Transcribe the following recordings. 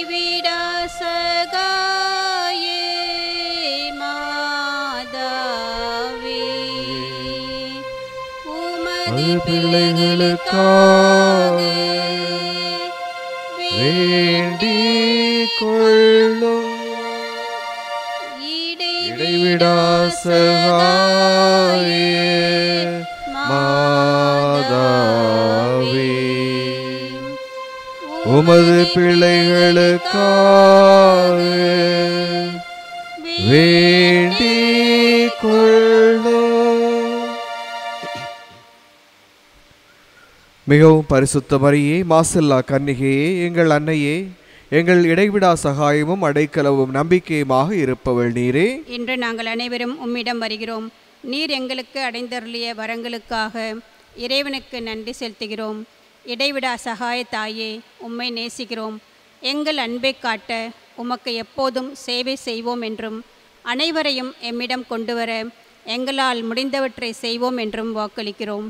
இடைவிடா சகாயே மாதாவே, உமது பிள்ளைகளுக்காக வேண்டிக் கொள்ளும். இடைவிடா சகாயே மாதாவே, உமது பிள்ளைகளுக்காக வேண்டிக் கொள்ளும். மிகவும் பரிசுத்த மரியே, மாசில்லா கன்னிகையே, எங்கள் அன்னையே, எங்கள் இடைவிடா சகாயமும் அடைக்கலவும் நம்பிக்கையுமாக இருப்பவள் நீரே. இன்று நாங்கள் அனைவரும் உம்மிடம் வருகிறோம். நீர் எங்களுக்கு அடைந்தருளிய வரங்களுக்காக இறைவனுக்கு நன்றி செலுத்துகிறோம். இடைவிடா சகாய தாயே, உம்மை நேசிக்கிறோம். எங்கள் அன்பை காட்ட உமக்கு எப்போதும் சேவை செய்வோம் என்றும், அனைவரையும் எம்மிடம் கொண்டுவர எங்களால் முடிந்தவற்றை செய்வோம் என்றும் வாக்களிக்கிறோம்.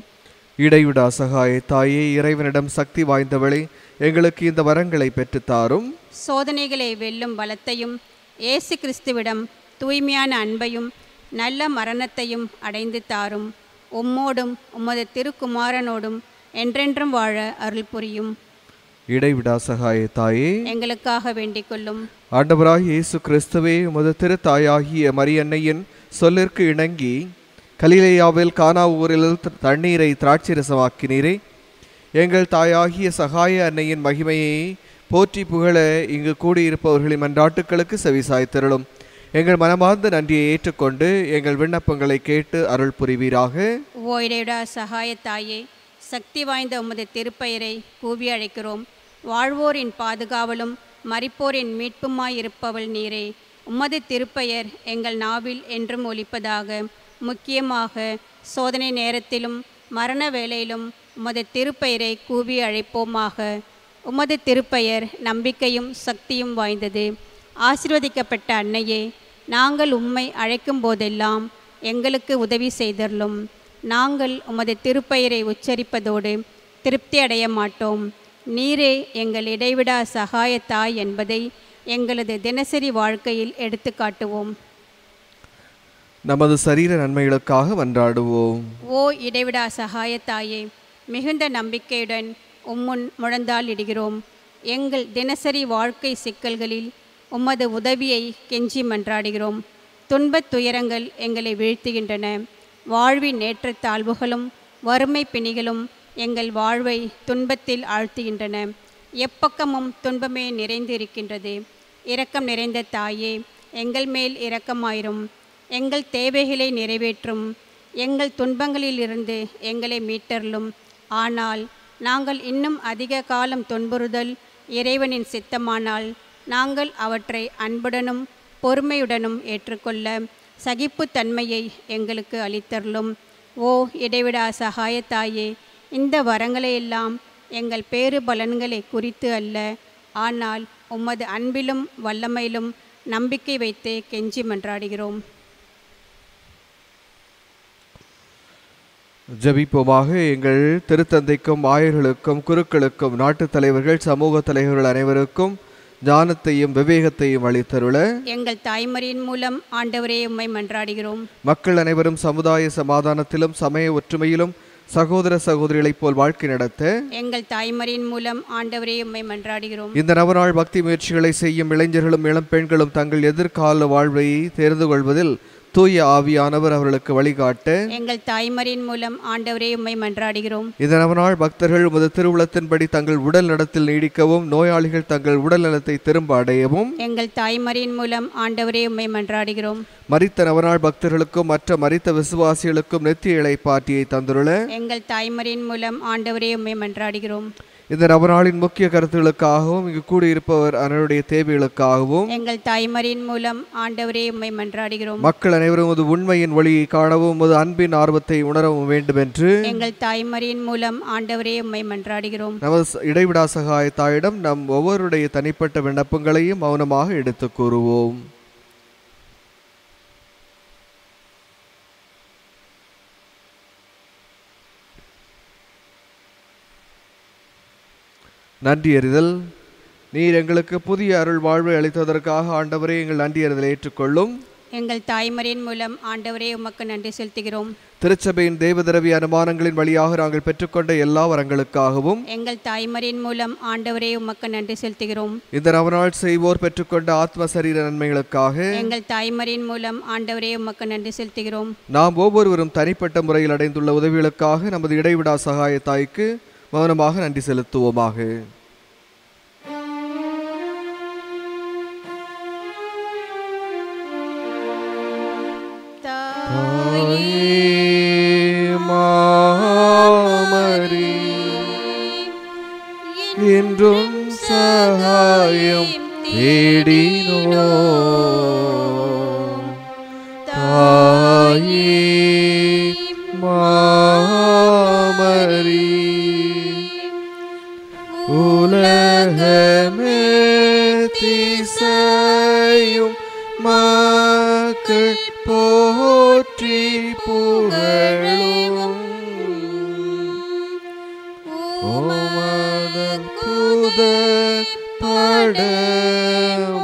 இடைவிடா சகாய தாயே, இறைவனிடம் சக்தி வாய்ந்தவளே, எங்களுக்கு இந்த வரங்களை பெற்றுத்தாரும். சோதனைகளை வெல்லும் பலத்தையும், இயேசு கிறிஸ்துவிடம் தூய்மையான அன்பையும் நல்ல மரணத்தையும் அடைந்து தாரும். உம்மோடும் உமது திருக்குமாரனோடும் என்றென்றும் வாழ அருள் புரியும். இடைவிடா சகாய தாயே, எங்களுக்காக வேண்டிக் கொள்ளும். ஆண்டவராகிய இயேசு கிறிஸ்துவே, உமது திருத்தாயாகிய மரியன்னையின் சொல்லிற்கு இணங்கி கலிலேயாவில் கானா ஊரில் தண்ணீரை திராட்சரசமாக்கினீரே. எங்கள் தாயாகிய சகாய அன்னையின் மகிமையை போற்றி புகழ இங்கு கூடியிருப்பவர்களின் மன்றாட்டுக்களுக்கு செவிசாய்த்திரளும். எங்கள் மனமார்ந்த நன்றியை ஏற்றுக்கொண்டு எங்கள் விண்ணப்பங்களை கேட்டு அருள் புரிவீராக. ஓ இடைவிடா சகாய தாயே, சக்தி வாய்ந்த உமது திருப்பெயரை கூவி அழைக்கிறோம். வாழ்வோரின் பாதுகாவலும் மரிப்போரின் மீட்புமாயிருப்பவள் நீரே. உமது திருப்பெயர் எங்கள் நாவில் என்றும் ஒலிப்பதாக. முக்கியமாக சோதனை நேரத்திலும் மரண வேளையிலும் உமது திருப்பெயரை கூவி அழைப்போமாக. உமது திருப்பெயர் நம்பிக்கையும் சக்தியும் வாய்ந்தது. ஆசீர்வதிக்கப்பட்ட அன்னையே, நாங்கள் உம்மை அழைக்கும் போதெல்லாம் எங்களுக்கு உதவி செய்தருளும். நாங்கள் உமது திருப்பெயரை உச்சரிப்பதோடு திருப்தி அடைய மாட்டோம். நீரே எங்கள் இடைவிடா சகாய தாய் என்பதை எங்களது தினசரி வாழ்க்கையில் எடுத்து காட்டுவோம். நமது சரீர நன்மைகளுக்காக மன்றாடுவோம். ஓ இடைவிடா சகாய தாயே, மிகுந்த நம்பிக்கையுடன் உம்முன் முழந்தால் இடுகிறோம். எங்கள் தினசரி வாழ்க்கை சிக்கல்களில் உமது உதவியை கெஞ்சி மன்றாடுகிறோம். துன்பத் துயரங்கள் எங்களை வீழ்த்துகின்றன. வாழ்வின் ஏற்றத்தாழ்வுகளும் வறுமை பிணிகளும் எங்கள் வாழ்வை துன்பத்தில் ஆழ்த்துகின்றன. எப்பக்கமும் துன்பமே நிறைந்து இருக்கின்றது. இரக்கம் நிறைந்த தாயே, எங்கள் மேல் இரக்கமாயிரும். எங்கள் தேவைகளை நிறைவேற்றும். எங்கள் துன்பங்களிலிருந்து எங்களை மீட்டருளும். ஆனால் நாங்கள் இன்னும் அதிக காலம் துன்புறுதல் இறைவனின் சித்தமானால் நாங்கள் அவற்றை அன்புடனும் பொறுமையுடனும் ஏற்றுக்கொள்ள சகிப்புத்தன்மையை எங்களுக்கு அளித்தருளும். ஓ இடைவிடா சகாய தாயே, இந்த வரங்களையெல்லாம் எங்கள் பேறு பலன்களை குறித்து அல்ல, ஆனால் உமது அன்பிலும் வல்லமையிலும் நம்பிக்கை வைத்து கெஞ்சி மன்றாடுகிறோம். ஜெபிப்போமாக. எங்கள் திருத்தந்தைக்கும் ஆயர்களுக்கும் குருக்களுக்கும் நாட்டு தலைவர்கள் சமூக தலைவர்கள் அனைவருக்கும் ஞானத்தையும் விவேகத்தையும் அளித்தருள எங்கள் தாய்மரியின் மூலம் ஆண்டவரே உம்மை மன்றாடுகிறோம். மக்கள் அனைவரும் சமுதாய சமாதானத்திலும் சமய ஒற்றுமையிலும் சகோதர சகோதரிகளைப் போல் வாழ்க்கை நடத்த எங்கள் தாய்மரியின் மூலம் ஆண்டவரே உம்மை மன்றாடுகிறோம். இந்த நவநாள் பக்தி முயற்சிகளை செய்யும் இளைஞர்களும் இளம் பெண்களும் தங்கள் எதிர்கால வாழ்வை தேர்ந்து கொள்வதில் தூய ஆவியானவர் அவர்களுக்கு வழிகாட்ட எங்கள் தாய்மரியின் மூலம் ஆண்டவரே உம்மை மன்றாடுகிறோம். இந்த நவநாள் பக்தர்கள் உமது திருவுளத்தின்படி தங்கள் உடல் நலத்தில் நீடிக்கவும், நோயாளிகள் தங்கள் உடல் நலத்தை திரும்ப அடையவும் எங்கள் தாய்மரியின் மூலம் ஆண்டவரே உம்மை மன்றாடுகிறோம். மரித்த நவநாள் பக்தர்களுக்கும் மற்ற மரித்த விசுவாசிகளுக்கும் நித்திய இளைப்பாற்றியை தந்துள்ள எங்கள் தாய்மரியின் மூலம் ஆண்டவரே உம்மை மன்றாடுகிறோம். இந்த நவநாளின் முக்கிய கருத்துகளுக்காகவும் இங்கு கூடியிருப்பவர் அவருடைய தேவைகளுக்காகவும் எங்கள் தாய்மரியின் மூலம் ஆண்டவரே உம்மை மன்றாடுகிறோம். மக்கள் அனைவரும் உமது உண்மையின் வழியை காணவும் உமது அன்பின் ஆர்வத்தை உணரவும் வேண்டும் என்று எங்கள் தாய்மரியின் மூலம் ஆண்டவரே உம்மை மன்றாடுகிறோம். நமது இடைவிடா சகாய தாயிடம் நம் ஒவ்வொருடைய தனிப்பட்ட விண்ணப்பங்களையும் மௌனமாக எடுத்து கூறுவோம். நன்றி அறிதல். நீர் எங்களுக்கு புதிய அருள் வாழ்வை அளித்ததற்காக ஆண்டவரே எங்கள் நன்றியறிதலை ஏற்றுக்கொள்ளும். எங்கள் தாய்மறையின் மூலம் ஆண்டவரே உமக்கு நன்றி செலுத்துகிறோம். திருச்சபையின் தேவதரவி அனுமானங்களின் வழியாக நாங்கள் பெற்றுக்கொண்ட எல்லா வரங்களுக்காகவும் எங்கள் தாய்மறையின் மூலம் ஆண்டவரே உமக்கு நன்றி செலுத்துகிறோம். இந்த நவநாள் செய்வோர் பெற்றுக்கொண்ட ஆத்ம சரீர நன்மைகளுக்காக எங்கள் தாய்மறையின் மூலம் ஆண்டவரே உமக்கு நன்றி செலுத்துகிறோம். நாம் ஒவ்வொருவரும் தனிப்பட்ட முறையில் அடைந்துள்ள உதவிகளுக்காக நமது இடைவிடா சகாய தாய்க்கு மௌனமாக நன்றி செலுத்துவோமாக. மாமரி என்றும் சகாயம் தேடினோ தாயே மாமரி உலகமே திசையும் மக்கள் போற்றி புகழும் உமதன் புதர் பட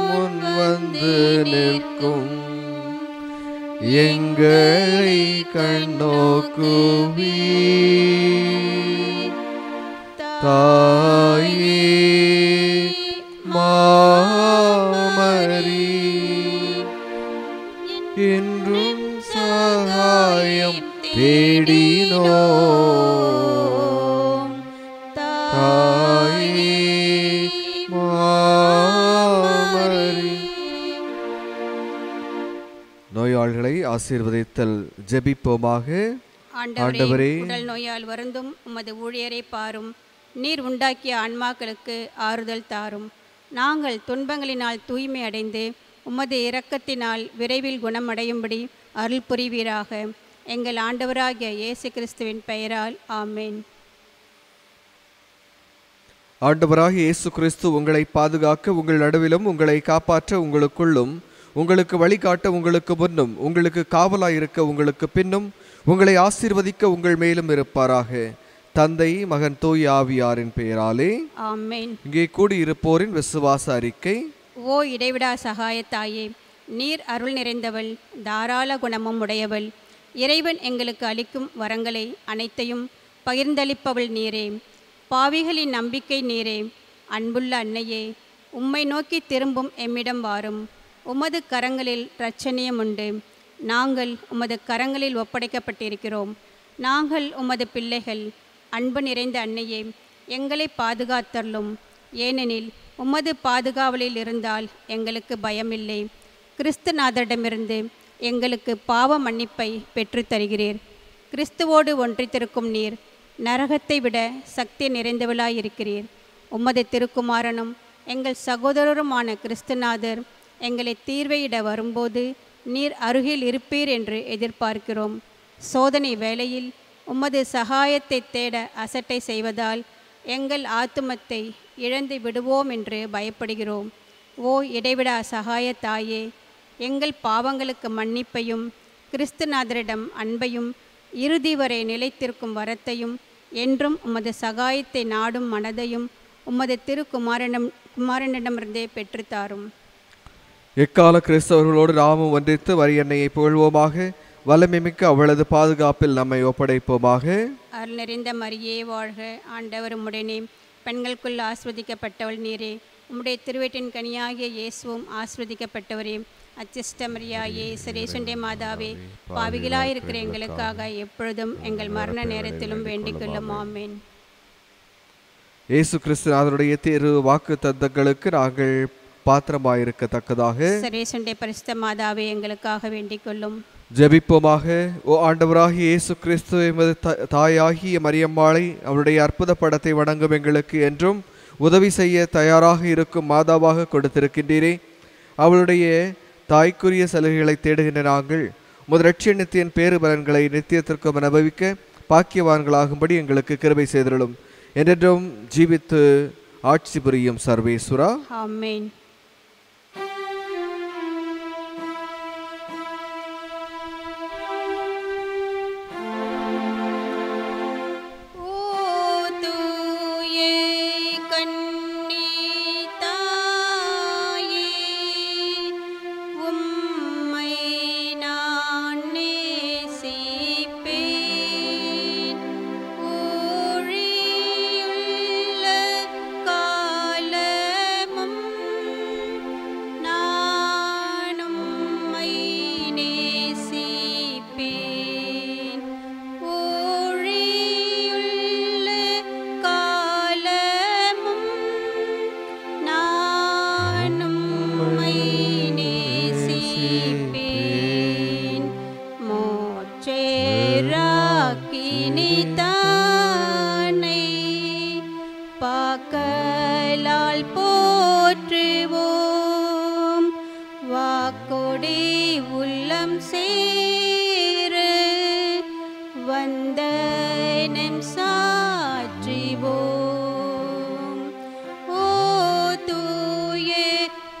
முன் வந்து நிற்கும் எங்களை கண்ணோக்குவி தாயே மாமரி என்றும் சகாயம் தேடினோ தாயே மாமரி. நோயாளிகளை ஆசீர்வதித்தல் ஜெபிப்போமாக. ஆண்டவரே, உடல் நோயால் வருந்தும் உமது ஊழியரை பாரும். நீர் உண்டாக்கிய ஆன்மாக்களுக்கு ஆறுதல் தாரும். நாங்கள் துன்பங்களினால் தூய்மை அடைந்து உமது இரக்கத்தினால் விரைவில் குணமடையும்படி அருள் புரிவீராக. எங்கள் ஆண்டவராகிய இயேசு கிறிஸ்துவின் பெயரால் ஆமேன். ஆண்டவராகிய இயேசு கிறிஸ்து உங்களை பாதுகாக்க, உங்கள் நடுவிலும் உங்களை காப்பாற்ற, உங்களுக்குள்ளும் உங்களுக்கு வழிகாட்ட, உங்களுக்கு முன்னும் உங்களுக்கு காவலாயிருக்க, உங்களுக்கு பின்னும் உங்களை ஆசீர்வதிக்க உங்கள் மேலும் இருப்பாராக. தந்தை, மகன், தூய ஆவியாரின் பெயராலே ஆமேன். இங்கே கூடியிருப்போரின் விசுவாச அறிக்கை. ஓ இடைவிடா சகாயத்தாயே, நீர் அருள் நிறைந்தவள், தாராள குணமும் உடையவள். இறைவன் எங்களுக்கு அளிக்கும் வரங்களை அனைத்தையும் பகிர்ந்தளிப்பவள் நீரே. பாவிகளின் நம்பிக்கை நீரே. அன்புள்ள அன்னையே, உம்மை நோக்கி திரும்பும் எம்மிடம் வாரும். உமது கரங்களில் இரட்சணியம் உண்டு. நாங்கள் உமது கரங்களில் ஒப்படைக்கப்பட்டிருக்கிறோம். நாங்கள் உமது பிள்ளைகள். அன்பு நிறைந்த அன்னையே, எங்களை பாதுகாத்தருளும். ஏனெனில் உமது பாதுகாவலில் இருந்தால் எங்களுக்கு பயமில்லை. கிறிஸ்துநாதரிடமிருந்து எங்களுக்கு பாவ மன்னிப்பை பெற்று தருகிறீர். கிறிஸ்துவோடு ஒன்றித்திருக்கும் நீர் நரகத்தை விட சக்தி நிறைந்தவளாயிருக்கிறீர். உமது திருக்குமாரனும் எங்கள் சகோதரருமான கிறிஸ்துநாதர் எங்களை தீர்வையிட வரும்போது நீர் அருகில் இருப்பீர் என்று எதிர்பார்க்கிறோம். சோதனை வேளையில் உமது சகாயத்தை தேட அசட்டை செய்வதால் எங்கள் ஆத்துமத்தை இழந்து விடுவோம் என்று பயப்படுகிறோம். ஓ இடைவிடா சகாய தாயே, எங்கள் பாவங்களுக்கு மன்னிப்பையும் கிறிஸ்துநாதரிடம் அன்பையும் இறுதி வரை நிலைத்திருக்கும் வரத்தையும் என்றும் உமது சகாயத்தை நாடும் மனதையும் உமது திருக்குமாரனிடமிருந்தே பெற்றுத்தாரும். எக்கால கிறிஸ்தவர்களோடு நாமும் ஒன்றித்து வரியன்னையை புகழ்வோமாக. வல்லமைமிக்க அவளது பாதுகாப்பில் நம்மை ஒப்படைப்போமாக. அருள் நிறைந்த மரியே வாழ்க, ஆண்டவர் உம்முடனே. பெண்களுக்குள் ஆஸ்வதிக்கப்பட்டவள் நீரே. உம்முடைய திருவயிற்றின் கனியாகிய இயேசுவும் ஆஸ்வதிக்கப்பட்டவரே. அச்சிஷ்ட மரியாயே, சரேசுண்டே மாதாவே, பாவிகளாயிருக்கிற எங்களுக்காக எப்பொழுதும் எங்கள் மரண நேரத்திலும் வேண்டிக் கொள்ளும். ஆமேன். இயேசு கிறிஸ்துநாதருடைய திரு வாக்கு தத்தங்களுக்கு நாங்கள் பாத்திரமாயிருக்கத்தக்கதாக சரேசுண்டே பரிசுத்த மாதாவே, எங்களுக்காக வேண்டிக் கொள்ளும். ஜெபிப்போமாக. ஓ ஆண்டவராகிய இயேசு கிறிஸ்து எமது தாயாகிய மரியம்மாளை அவருடைய அற்புத படத்தை வணங்கும் எங்களுக்கு என்றும் உதவி செய்ய தயாராக இருக்கும் மாதாவாக கொடுத்திருக்கின்றீரே. அவளுடைய தாய்க்குரிய சலுகைகளை தேடுகின்ற நாங்கள் உமது இரட்சணியத்தின் பேறு பலன்களை நித்தியத்திற்கும் அனுபவிக்க பாக்கியவான்களாகும்படி எங்களுக்கு கிருபை செய்திருளும். என்றென்றும் ஜீவித்து ஆட்சி புரியும் சர்வேஸ்வரா. ஆமென். ஓ தூய கன்னி உம்மை நேசிப்பேன். மோட்சேராக்கினி தானை பாக்கலால் போற்றுவோம். வாக்கொடி உள்ளம் சேர வந்தனம் சாற்றிவோம். ஓ தூய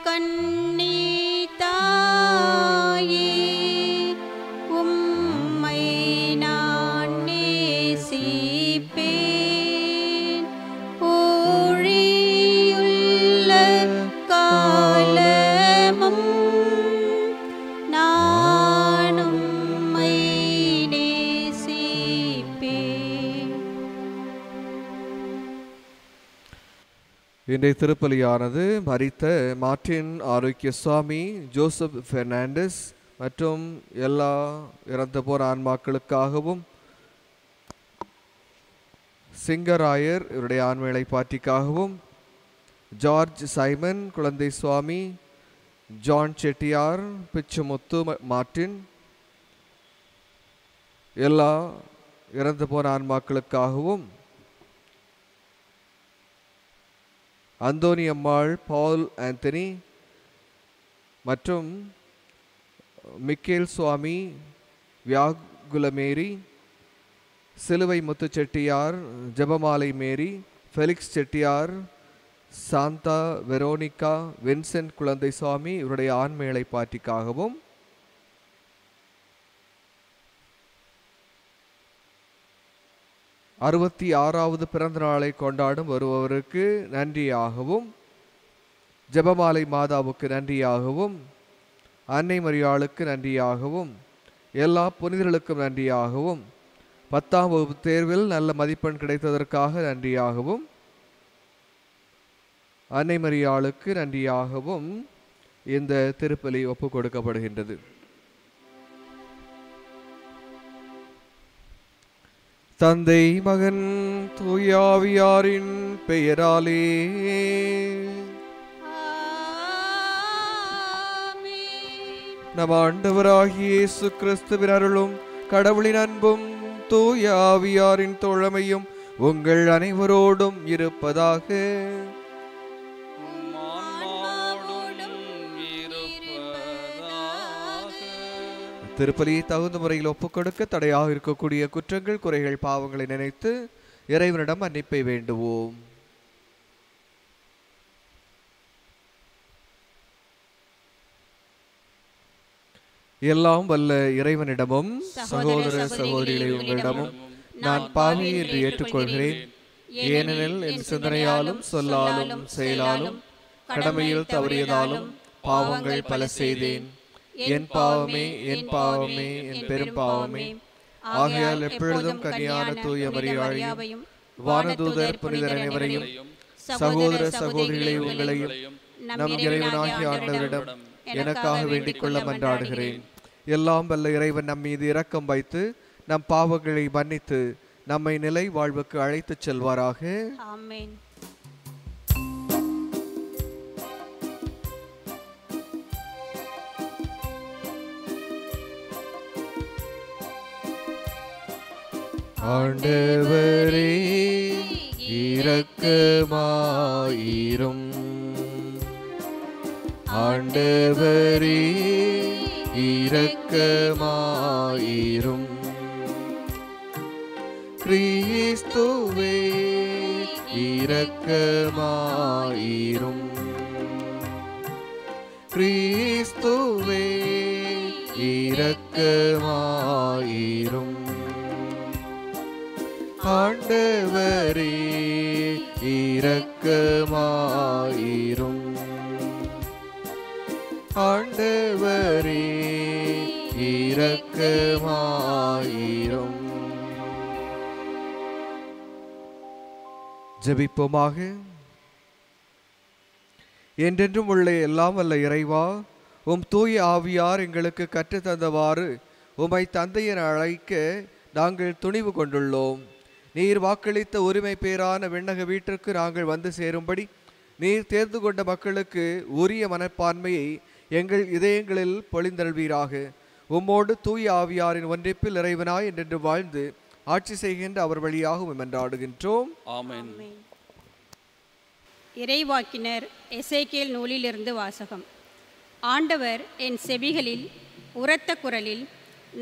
கன்னி தாயே, உம்மை நான் நேசிப்பேன். ஊழியுள்ள காலமும் நான் உம்மை நேசிப்பேன். இன்றைய திருப்பலியானது மரித்த மார்ட்டின் ஆரோக்கியசாமி, ஜோசப் பெர்னாண்டஸ் மற்றும் எல்லா இறந்த போர் ஆன்மாக்களுக்காகவும், சிங்கராயர் இவருடைய ஆண்மையை பாட்டிக்காகவும், George Simon Kuzhandai Swami, John Chettiar, Pichumuthu Martin, எல்லா இறந்து போன ஆன்மாக்களுக்காகவும், அந்தோனி அம்மாள், பால் ஆந்தனி மற்றும் Mikkel Swami, Viyagulamary, Siluvai Muthu Chettiar, Jebamalai Mary, Felix Chettiar, Santha Veronica, Vincent Kuzhandai Swami இவருடைய ஆண்மையை பாட்டிக்காகவும், அறுபத்தி 6வது பிறந்த நாளை கொண்டாடும் வருபவருக்கு நன்றியாகவும், ஜெபமாலை மாதாவுக்கு நன்றியாகவும், அன்னை மரியாளுக்கு நன்றியாகவும், எல்லா புனிதர்களுக்கும் நன்றியாகவும், 10ஆம் வகுப்பு தேர்வில் நல்ல மதிப்பெண் கிடைத்ததற்காக நன்றியாகவும், அன்னை மரியாளுக்கு நன்றியாகவும் இந்த திருப்பலி ஒப்புக் கொடுக்கப்படுகின்றது. தந்தை மகன் தூயாவியாரின் பெயராலே நம் ஆண்டவராகிய இயேசு கிறிஸ்துவின் அருளும் கடவுளின் அன்பும் தூயாவியாரின் தோழமையும் உங்கள் அனைவரோடும் இருப்பதாக. திருப்பலியை தகுந்த முறையில் ஒப்புக்கொடுக்க தடையாக இருக்கக்கூடிய குற்றங்கள், குறைகள், பாவங்களை நினைத்து இறைவனிடம் மன்னிப்பை வேண்டுவோம். எல்லாம் வல்ல இறைவனிடமும் சகோதர சகோதரிகளை உங்களிடமும் நான் பாவி என்று ஏற்றுக்கொள்கிறேன். ஏனெனில் என் சிந்தனையாலும் சொல்லாலும் செயலாலும் கடமையில் தவறியதாலும் பாவங்கள் பல செய்தேன். என் பாவமே, என் பாவமே, என் பெரும் பாவமே. ஆகையால் எப்பொழுதும் கன்னியான தூய மரியாதையும் வானதூதர் புனிதர் அனைவரையும் சகோதர சகோதரிகளை உங்களையும் நம் இறைவனாகிய ஆண்டவரிடம் எனக்காக வேண்டிக் கொள்ள மன்றாடுகிறேன். எல்லாம் வல்ல இறைவன் நம் மீது இரக்கம் வைத்து நம் பாவங்களை மன்னித்து நம்மை நிலை வாழ்வுக்கு அழைத்துச் செல்வாராக. ஆமென். ஆண்டவரே இரக்கமாயிரும். ஆண்டவரே இரக்கமாயிரும். கிறிஸ்துவே இரக்கமாயிரும். கிறிஸ்துவே இரக்கமாயிரும். ஆண்டவரே இரக்கமாயிரும். ஆண்டவரே இரக்கமாயிரும். ஜெபிப்போமாக. என்றென்றும் உள்ள எல்லாம் வல்ல இறைவா, உம் தூய ஆவியார் எங்களுக்கு கற்றுத்தந்தவாறு உம்மை தந்தை என அழைக்க நாங்கள் துணிவு கொண்டுள்ளோம். நீர் வாக்களித்த உரிமை பேரான விண்ணக வீட்டிற்கு நாங்கள் வந்து சேரும்படி நீர் தேர்ந்து கொண்ட மக்களுக்கு உரிய மனப்பான்மையை எங்கள் இதயங்களில் பொழிந்தருள்வீராக. உம்மோடு தூய ஆவியாரின் ஒன்றிப்பில் இறைவனாய் என்றென்று வாழ்ந்து ஆட்சி செய்கின்ற அவர் வழியாக மன்றாடுகின்றோம். ஆமென். இறைவாக்கினர் எசேக்கியேல் நூலிலிருந்து வாசகம். ஆண்டவர் என் செவிகளில் உரத்த குரலில்,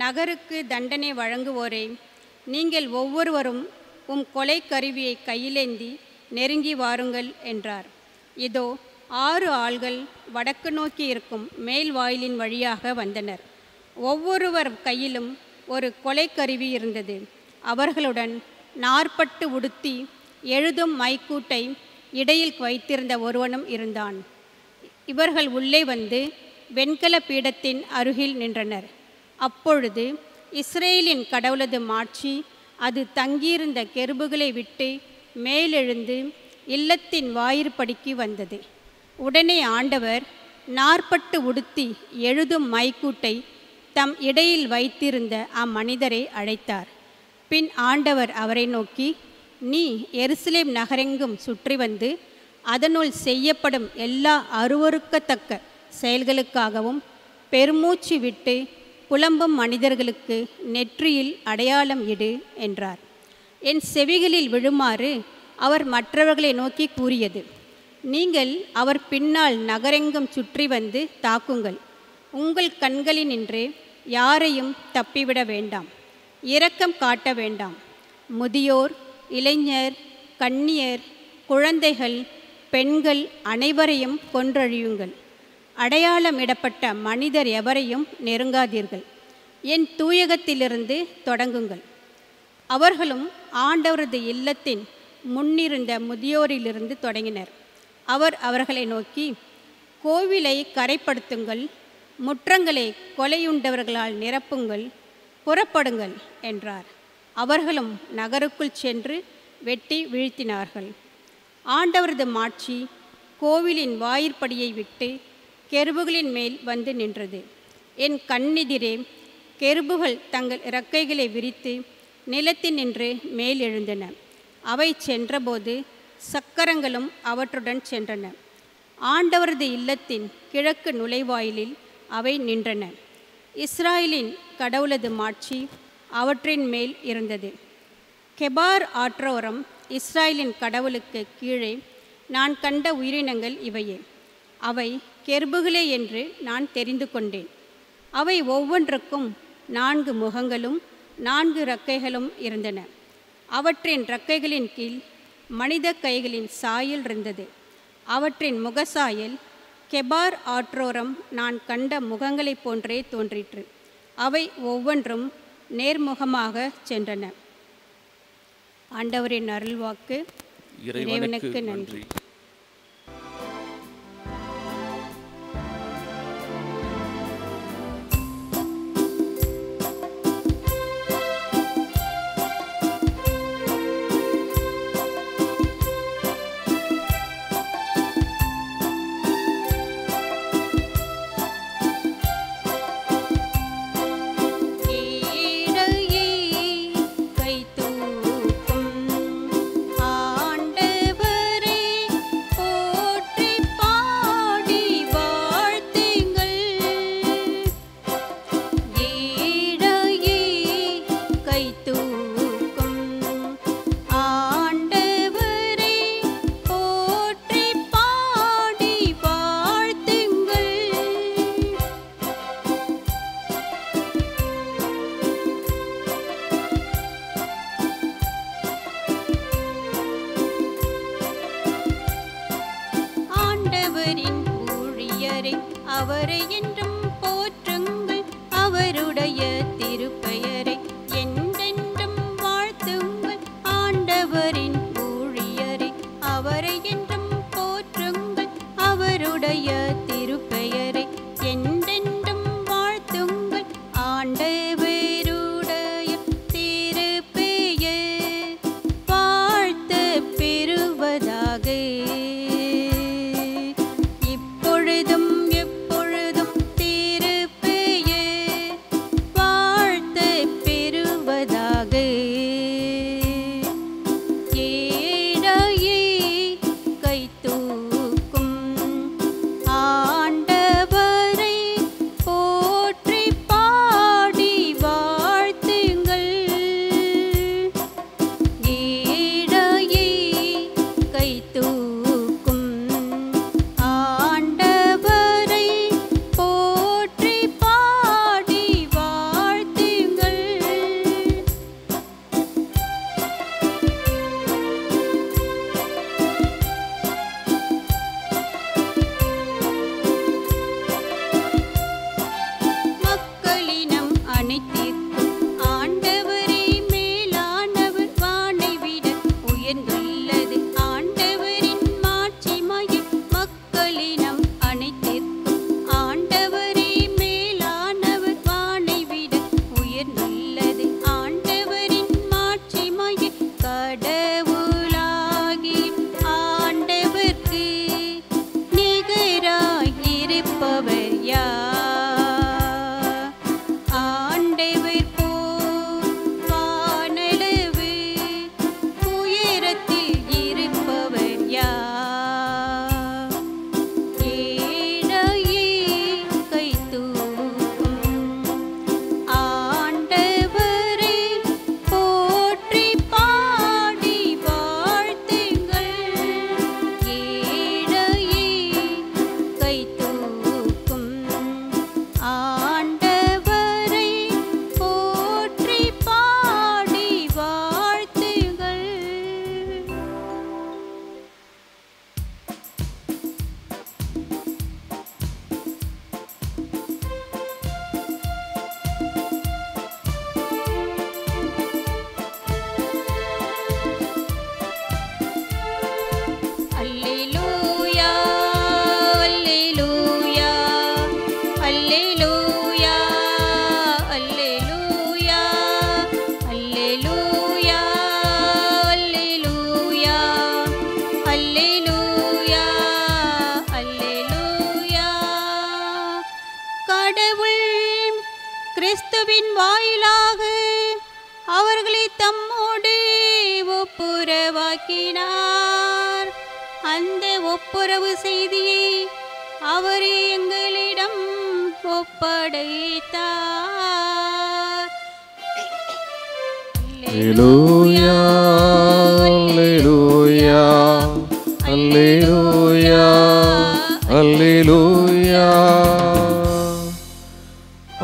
நகருக்கு தண்டனை வழங்குவோரே, நீங்கள் ஒவ்வொருவரும் கொலை கருவியை கையிலேந்தி நெருங்கி வாருங்கள் என்றார். இதோ 6 ஆள்கள் வடக்கு நோக்கி இருக்கும் மேல் வாயிலின் வழியாக வந்தனர். ஒவ்வொருவர் கையிலும் ஒரு கொலை கருவி இருந்தது. அவர்களுடன் நாற்பட்டு உடுத்தி எழுதும் மைக்கூட்டை இடையில் வைத்திருந்த ஒருவனும் இருந்தான். இவர்கள் உள்ளே வந்து வெண்கல பீடத்தின் அருகில் நின்றனர். அப்பொழுது இஸ்ரேலின் கடவுளது மாட்சி அது தங்கியிருந்த கெருபுகளை விட்டு மேலெழுந்து இல்லத்தின் வாயிற்படிக்கு வந்தது. உடனே ஆண்டவர் நாற்பட்டு உடுத்தி எழுதும் மைக்கூட்டை தம் இடையில் வைத்திருந்த அம்மனிதரை அழைத்தார். பின் ஆண்டவர் அவரை நோக்கி, நீ எருசலேம் நகரெங்கும் சுற்றி வந்து அதனுள் செய்யப்படும் எல்லா அருவருக்கத்தக்க செயல்களுக்காகவும் பெருமூச்சு விட்டு புலம்பும் மனிதர்களுக்கு நெற்றியில் அடையாளம் இடு என்றார். என் செவிகளில் விழுமாறு அவர் மற்றவர்களை நோக்கி கூறியது, நீங்கள் அவர் பின்னால் நகரெங்கும் சுற்றி வந்து தாக்குங்கள். உங்கள் கண்களினின்று யாரையும் தப்பிவிட வேண்டாம். இரக்கம் காட்ட வேண்டாம். முதியோர், இளைஞர், கன்னியர், குழந்தைகள், பெண்கள் அனைவரையும் கொன்றழியுங்கள். அடையாளமிடப்பட்ட மனிதர் எவரையும் நெருங்காதீர்கள். என் தூயகத்திலிருந்து தொடங்குங்கள். அவர்களும் ஆண்டவரது இல்லத்தின் முன்னிருந்த முதியோரிலிருந்து தொடங்கினர். அவர் அவர்களை நோக்கி, கோவிலை கரைப்படுத்துங்கள், முற்றங்களை கொலையுண்டவர்களால் நிரப்புங்கள், புறப்படுங்கள் என்றார். அவர்களும் நகருக்குள் சென்று வெட்டி வீழ்த்தினார்கள். ஆண்டவரது மாட்சி கோவிலின் வாயிற்படியை விட்டு கெருபுகளின் மேல் வந்து நின்றது. என் கண்ணெதிரே கெருபுகள் தங்கள் இறக்கைகளை விரித்து நிலத்தினின்று மேல் எழுந்தன. அவை சென்றபோது சக்கரங்களும் அவற்றுடன் சென்றன. ஆண்டவரது இல்லத்தின் கிழக்கு நுழைவாயிலில் அவை நின்றன. இஸ்ராயலின் கடவுளது மாட்சி அவற்றின் மேல் இருந்தது. கெபார் ஆற்றோரம் இஸ்ராயலின் கடவுளுக்கு கீழே நான் கண்ட உயிரினங்கள் இவையே. அவை கெருபுகளே என்று நான் தெரிந்து கொண்டேன். அவை ஒவ்வொன்றுக்கும் 4 முகங்களும் 4 இறக்கைகளும் இருந்தன. அவற்றின் இறக்கைகளின் கீழ் மனித கைகளின் சாயல் இருந்தது. அவற்றின் முகசாயல் கெபார் ஆற்றோரம் நான் கண்ட முகங்களைப் போன்றே தோன்றிற்று. அவை ஒவ்வொன்றும் நேர்முகமாக சென்றன. ஆண்டவரின் அருள்வாக்கு. இறைவனுக்கு நன்றி. அவரை என்றும் போற்றுங்கள், அவருடைய திருப்பெயரை என்றென்றும் வாழ்த்துங்கள். ஆண்டவரின் ஊழியரை அவரை என்றும் போற்றுங்கள், அவருடைய திருப்பெயரை என்றென்றும் வாழ்த்துங்கள். ஆண்டவருடைய திருப்பெயர் வாழ்த்து பெறுவதாக. உறவின் வாயிலாக அவர்களை தம்மோடு ஒப்புரவாக்கினார். அந்த ஒப்புரவு செய்தியை அவரே எங்களிடம் ஒப்படைத்தார். அல்லேலூயா அல்லேலூயா அல்லேலூயா அல்லேலூயா.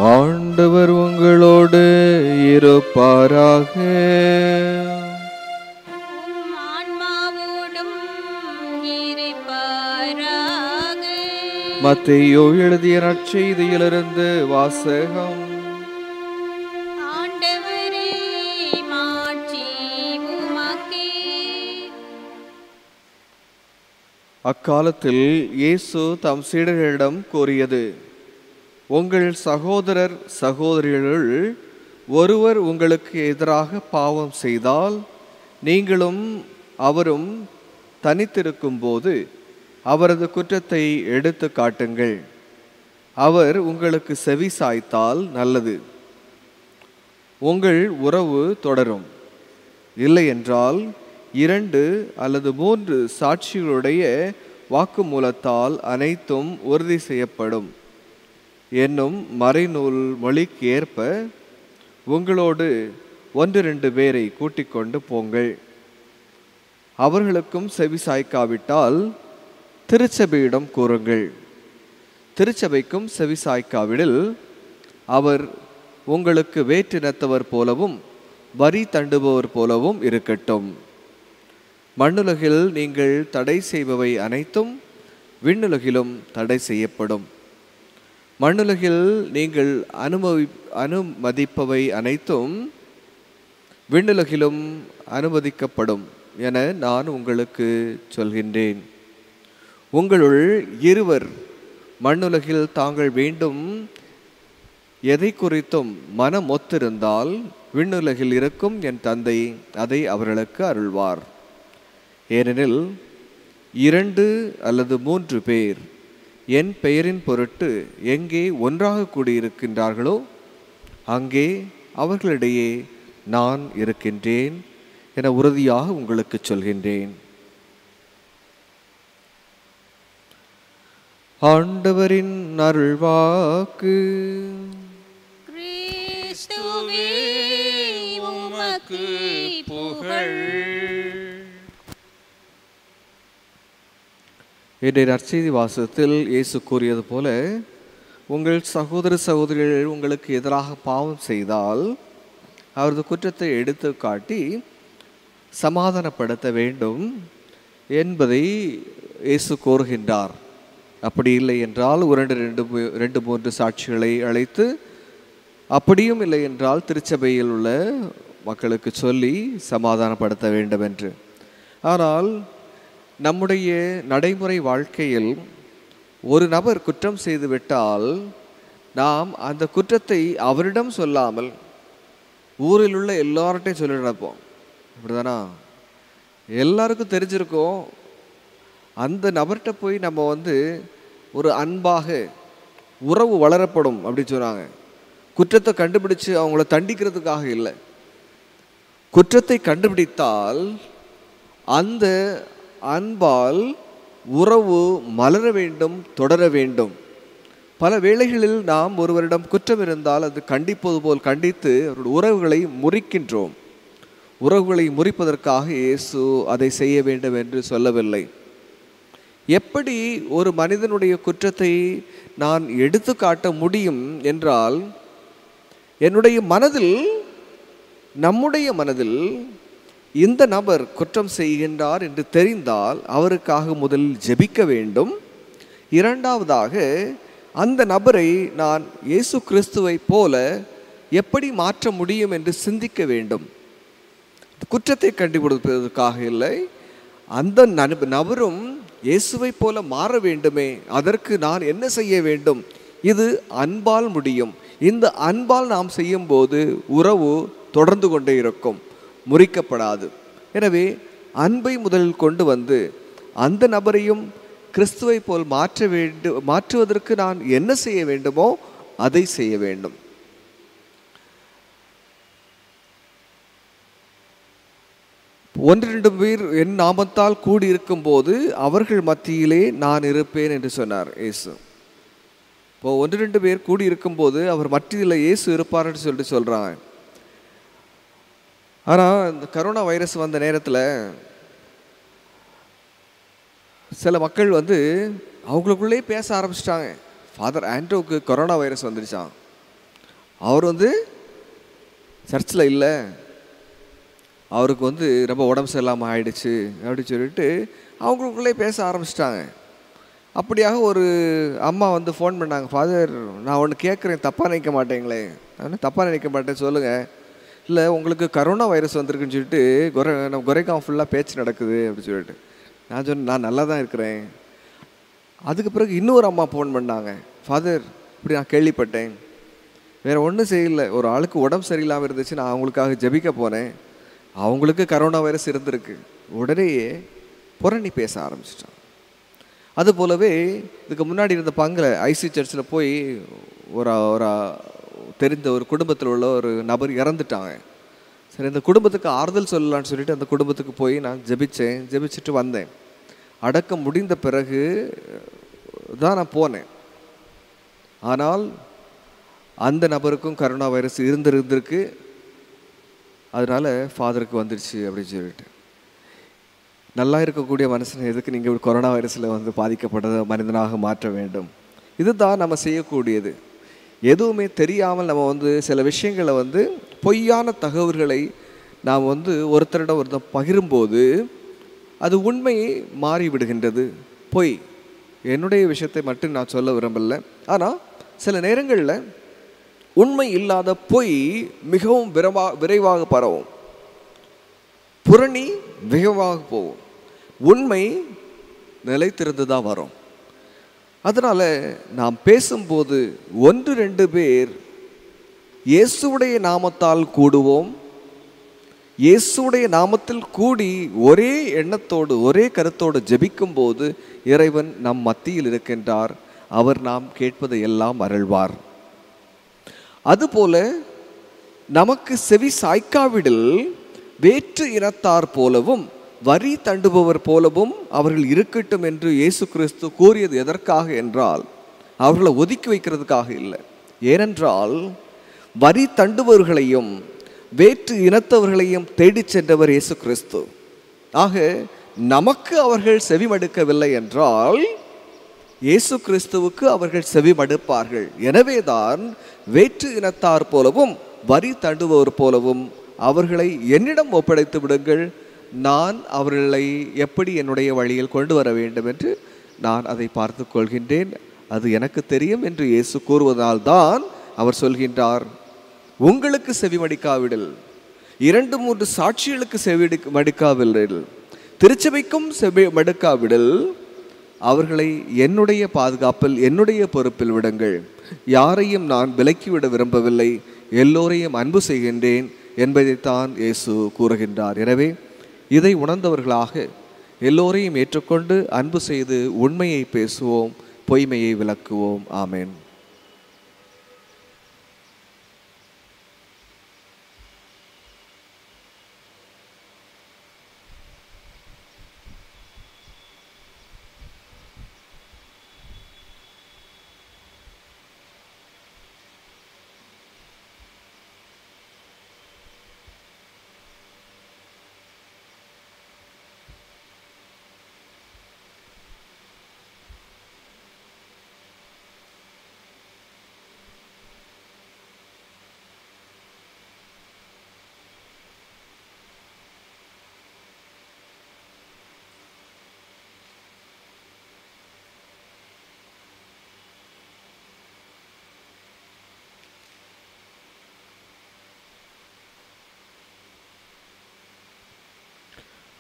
ஆண்டவர் உங்களோடு இருப்பாராக. உம் ஆன்மாவோடும் இருப்பாராக. மத்தேயு எழுதிய நற்செய்தியிலிருந்து வாசகம். ஆண்டவரே மாட்சி உமக்கே. அக்காலத்தில் இயேசு தம் சீடர்களிடம் கூறியது, உங்கள் சகோதரர் சகோதரிகளுள் ஒருவர் உங்களுக்கு எதிராக பாவம் செய்தால் நீங்களும் அவரும் தனித்திருக்கும் போது அவரது குற்றத்தை எடுத்து காட்டுங்கள். அவர் உங்களுக்கு செவி சாய்த்தால் நல்லது, உங்கள் உறவு தொடரும். இல்லையென்றால் 2 அல்லது 3 சாட்சிகளுடைய வாக்குமூலத்தால் அனைத்தும் உறுதி செய்யப்படும் என்னும் மறைநூல் மொழிக்கு ஏற்ப உங்களோடு 1-2 பேரை கூட்டிக் கொண்டு போங்கள். அவர்களுக்கும் செவி சாய்க்காவிட்டால் திருச்சபையிடம் கூறுங்கள். திருச்சபைக்கும் செவி சாய்க்காவிடில் அவர் உங்களுக்கு வேற்றினத்தவர் போலவும் வரி தண்டுபவர் போலவும் இருக்கட்டும். மண்ணுலகில் நீங்கள் தடை செய்பவை அனைத்தும் விண்ணுலகிலும் தடை செய்யப்படும். மண்ணுலகில் நீங்கள் அனுமதிப்பவை அனைத்தும் விண்ணுலகிலும் அனுமதிக்கப்படும் என நான் உங்களுக்கு சொல்கின்றேன். உங்களுள் 2 மண்ணுலகில் தாங்கள் வேண்டும் எதை குறித்தும் மனம் ஒத்திருந்தால் விண்ணுலகில் இருக்கும் என் தந்தை அதை அவர்களுக்கு அருள்வார். ஏனெனில் 2 அல்லது 3 பேர் என் பெயரின் பொருட்டு எங்கே ஒன்றாக கூடியிருக்கின்றார்களோ அங்கே அவர்களிடையே நான் இருக்கின்றேன் என உறுதியாக உங்களுக்கு சொல்கின்றேன். ஆண்டவரின் அருள்வாக்கு. கிறிஸ்துவே உமக்கு புகழ். இன்றைய நற்செய்தி வாசகத்தில் இயேசு கூறியது போல, உங்கள் சகோதர சகோதரிகள் உங்களுக்கு எதிராக பாவம் செய்தால் அவரது குற்றத்தை எடுத்து காட்டி சமாதானப்படுத்த வேண்டும் என்பதை இயேசு கோருகின்றார். அப்படி இல்லை என்றால் 2-3 சாட்சிகளை அழைத்து, அப்படியும் இல்லை என்றால் திருச்சபையில் உள்ள மக்களுக்கு சொல்லி சமாதானப்படுத்த வேண்டும் என்று. ஆனால் நம்முடைய நடைமுறை வாழ்க்கையில் ஒரு நபர் குற்றம் செய்துவிட்டால் நாம் அந்த குற்றத்தை அவரிடம் சொல்லாமல் ஊரில் உள்ள எல்லார்ட்டையும் சொல்லி நடப்போம். அப்படிதானா? எல்லாருக்கும் தெரிஞ்சிருக்கோம். அந்த நபர்கிட்ட போய் நம்ம ஒரு அன்பாக உறவு வளரப்படும் அப்படின்னு சொன்னாங்க. குற்றத்தை கண்டுபிடிச்சு அவங்கள தண்டிக்கிறதுக்காக இல்லை. குற்றத்தை கண்டுபிடித்தால் அந்த அன்பால் உறவு மலர வேண்டும், தொடர வேண்டும். பல வேளைகளில் நாம் ஒருவரிடம் குற்றம் இருந்தால் அது கண்டிப்பது போல் கண்டித்து அவருடைய உறவுகளை முறிக்கின்றோம். உறவுகளை முறிப்பதற்காக இயேசு அதை செய்ய வேண்டும் என்று சொல்லவில்லை. எப்படி ஒரு மனிதனுடைய குற்றத்தை நான் எடுத்து காட்ட முடியும் என்றால், நம்முடைய மனதில் இந்த நபர் குற்றம் செய்கின்றார் என்று தெரிந்தால் அவருக்காக முதலில் ஜெபிக்க வேண்டும். இரண்டாவதாக அந்த நபரை நான் இயேசு கிறிஸ்துவை போல எப்படி மாற்ற முடியும் என்று சிந்திக்க வேண்டும். குற்றத்தை கண்டுபிடிப்பதற்காக இல்லை, அந்த நபரும் இயேசுவை போல மாற வேண்டுமே, அதற்கு நான் என்ன செய்ய வேண்டும்? இது அன்பால் முடியும். இந்த அன்பால் நாம் செய்யும்போது உறவு தொடர்ந்து கொண்டே இருக்கும், முறிக்கப்படாது. எனவே அன்பை முதலில் கொண்டு வந்து அந்த நபரையும் கிறிஸ்துவை போல் மாற்றுவதற்கு நான் என்ன செய்ய வேண்டுமோ அதை செய்ய வேண்டும். 1-2 பேர் என் நாமத்தால் கூடி இருக்கும்போது அவர்கள் மத்தியிலே நான் இருப்பேன் என்று சொன்னார் இயேசு. இப்போ 1-2 பேர் கூடி இருக்கும்போது அவர் மத்தியில் இயேசு இருப்பார்னு சொல்லிட்டு சொல்கிறாங்க. ஆனால் இந்த கரோனா வைரஸ் வந்த நேரத்தில் சில மக்கள் அவங்களுக்குள்ளே பேச ஆரம்பிச்சிட்டாங்க. ஃபாதர் ஆண்ட்ரோவுக்கு கொரோனா வைரஸ் வந்துடுச்சான், அவர் சர்ச்சில் இல்லை, அவருக்கு ரொம்ப உடம்பு சரியில்லாமல் ஆயிடுச்சு அப்படின்னு சொல்லிட்டு அவங்களுக்குள்ளே பேச ஆரம்பிச்சிட்டாங்க. அப்படியாக ஒரு அம்மா ஃபோன் பண்ணாங்க, ஃபாதர் நான் ஒன்று கேட்குறேன், தப்பாக நினைக்க மாட்டேங்களே. நான் தப்பாக நினைக்க மாட்டேன், சொல்லுங்கள். இல்லை உங்களுக்கு கரோனா வைரஸ் வந்திருக்குன்னு சொல்லிட்டு குறைக்காம ஃபுல்லாக பேச்சு நடக்குது அப்படின்னு சொல்லிட்டு நான் சொன்னேன், நான் நல்லா தான் இருக்கிறேன். அதுக்கு பிறகு இன்னொரு அம்மா ஃபோன் பண்ணாங்க, ஃபாதர் இப்படி நான் கேள்விப்பட்டேன், வேறு ஒன்றும் செய்யலை, ஒரு ஆளுக்கு உடம்பு சரியில்லாமல் இருந்துச்சு, நான் அவங்களுக்காக ஜெபிக்க போனேன், அவங்களுக்கு கரோனா வைரஸ் இருந்திருக்கு. உடனேயே புரணி பேச ஆரம்பிச்சிட்டான். அது போலவே இதுக்கு முன்னாடி இருந்த பங்கில் ஐசி சர்ச்சில் போய் ஒரு தெரிந்த ஒரு குடும்பத்தில் உள்ள ஒரு நபர் இறந்துட்டாங்க. சரி, இந்த குடும்பத்துக்கு ஆறுதல் சொல்லலான்னு சொல்லிட்டு அந்த குடும்பத்துக்கு போய் நான் ஜெபிச்சுட்டு வந்தேன். அடக்கம் முடிந்த பிறகு தான் நான் போனேன். ஆனால் அந்த நபருக்கும் கரோனா வைரஸ் இருந்திருக்கு, அதனால் ஃபாதருக்கு வந்துடுச்சு அப்படின்னு சொல்லிட்டு. நல்லா இருக்கக்கூடிய மனுஷனை எதுக்கு நீங்கள் கொரோனா வைரஸில் பாதிக்கப்பட்டதை மனிதனாக மாற்ற வேண்டும்? இதுதான் நம்ம செய்யக்கூடியது. எதுவுமே தெரியாமல் நம்ம சில விஷயங்களை பொய்யான தகவல்களை நாம் ஒருத்தரிடம் ஒருத்தர் பகிரும்போது அது உண்மையை மாறிவிடுகின்றது. பொய், என்னுடைய விஷயத்தை மட்டும் நான் சொல்ல விரும்பலை, ஆனால் சில நேரங்களில் உண்மை இல்லாத பொய் மிகவும் விரைவாக பரவும், புரணி மிகவாக போகும், உண்மை நிலைத்திருந்து தான் வரும். அதனால் நாம் பேசும்போது 1-2 பேர் இயேசுவுடைய நாமத்தால் கூடுவோம். இயேசுவுடைய நாமத்தில் கூடி ஒரே எண்ணத்தோடு ஒரே கருத்தோடு ஜெபிக்கும் போது இறைவன் நம் மத்தியில் இருக்கின்றார். அவர் நாம் கேட்பதை எல்லாம் அருள்வார். அதுபோல நமக்கு செவி சாய்க்காவிடில் வேற்று இனத்தார் போலவும் வரி தண்டுபவர் போலவும் அவர்கள் இருக்கட்டும் என்று இயேசு கிறிஸ்து கூறியது எதற்காக என்றால் அவர்களை ஒதுக்கி வைக்கிறதுக்காக இல்லை. ஏனென்றால் வரி தண்டுபவர்களையும் வேற்று இனத்தவர்களையும் தேடி சென்றவர் இயேசு கிறிஸ்து. ஆக நமக்கு அவர்கள் செவி மடுக்கவில்லை என்றால் இயேசு கிறிஸ்துவுக்கு அவர்கள் செவி மடுப்பார்கள். எனவேதான் வேற்று இனத்தார் போலவும் வரி தண்டுபவர் போலவும் அவர்களை என்னிடம் ஒப்படைத்து விடுங்கள், நான் அவர்களை எப்படி என்னுடைய வழியில் கொண்டு வர வேண்டும் என்று நான் அதை பார்த்து கொள்கின்றேன், அது எனக்கு தெரியும் என்று இயேசு கூறுவதால் தான் அவர் சொல்கின்றார், உங்களுக்கு செவி மடிக்காவிடில், 2-3 சாட்சிகளுக்கு செவி மடிக்காவிடில், திருச்சபைக்கும் செவி மடுக்காவிடில் அவர்களை என்னுடைய பாதுகாப்பில் என்னுடைய பொறுப்பில் விடுங்கள். யாரையும் நான் விலக்கிவிட விரும்பவில்லை, எல்லோரையும் அன்பு செய்கின்றேன் என்பதைத்தான் இயேசு கூறுகின்றார். எனவே இதை உணர்ந்தவர்களாக எல்லோரையும் ஏற்றுக்கொண்டு அன்பு செய்து உண்மையை பேசுவோம், பொய்மையை விளக்குவோம். ஆமென்.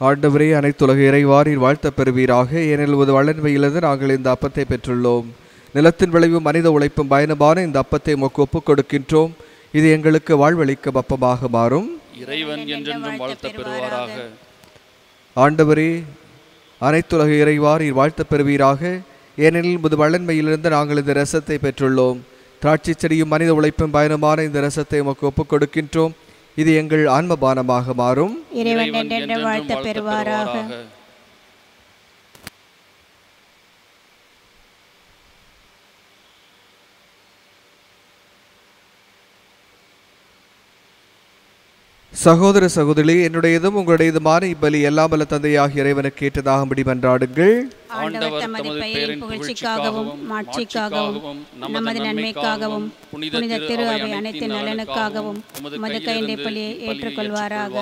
ஆண்டவரே, அனைத்துலக இறைவாரீர் வாழ்த்த பெறுவீராக. ஏனெனில் உமது வல்லமையிலிருந்து நாங்கள் இந்த அப்பத்தை பெற்றுள்ளோம். நிலத்தின் விளைவும் மனித உழைப்பும் பயணமான இந்த அப்பத்தை உமக்கு ஒப்புக் கொடுக்கின்றோம். இது எங்களுக்கு வாழ்வளிக்கும் அப்பமாக மாறும். இறைவன் என்றென்றும் வாழ்த்த பெறுவாராக. ஆண்டவரே, அனைத்துலக இறைவாரீர் வாழ்த்த பெறுவீராக. ஏனெனில் உமது வல்லமையிலிருந்து நாங்கள் இந்த ரசத்தை பெற்றுள்ளோம். திராட்சை செடியும் மனித உழைப்பும் பயணமான இந்த ரசத்தை உமக்கு ஒப்புக் கொடுக்கின்றோம். இது எங்கள் ஆன்மபானமாக மாறும். இறைவன் என்றென்று வாழ்த்த பெறுவாராக. சகோதர சகோதரி, என்னுடையதும் உங்களுடையதுமான இப்பலி எல்லாம் வல்ல தந்தையாகிய இறைவனுக்கு ஏற்றதாகும்படி மன்றாடுங்கள். ஆண்டவர் தமது பெயரின் புகழ்ச்சிக்காகவும் மாட்சிக்காகவும் நமது நன்மைக்காகவும் புனித திரு அவை அனைத்து நலனுக்காகவும் உமது கையிலே பலியை ஏற்றுக்கொள்வாராக.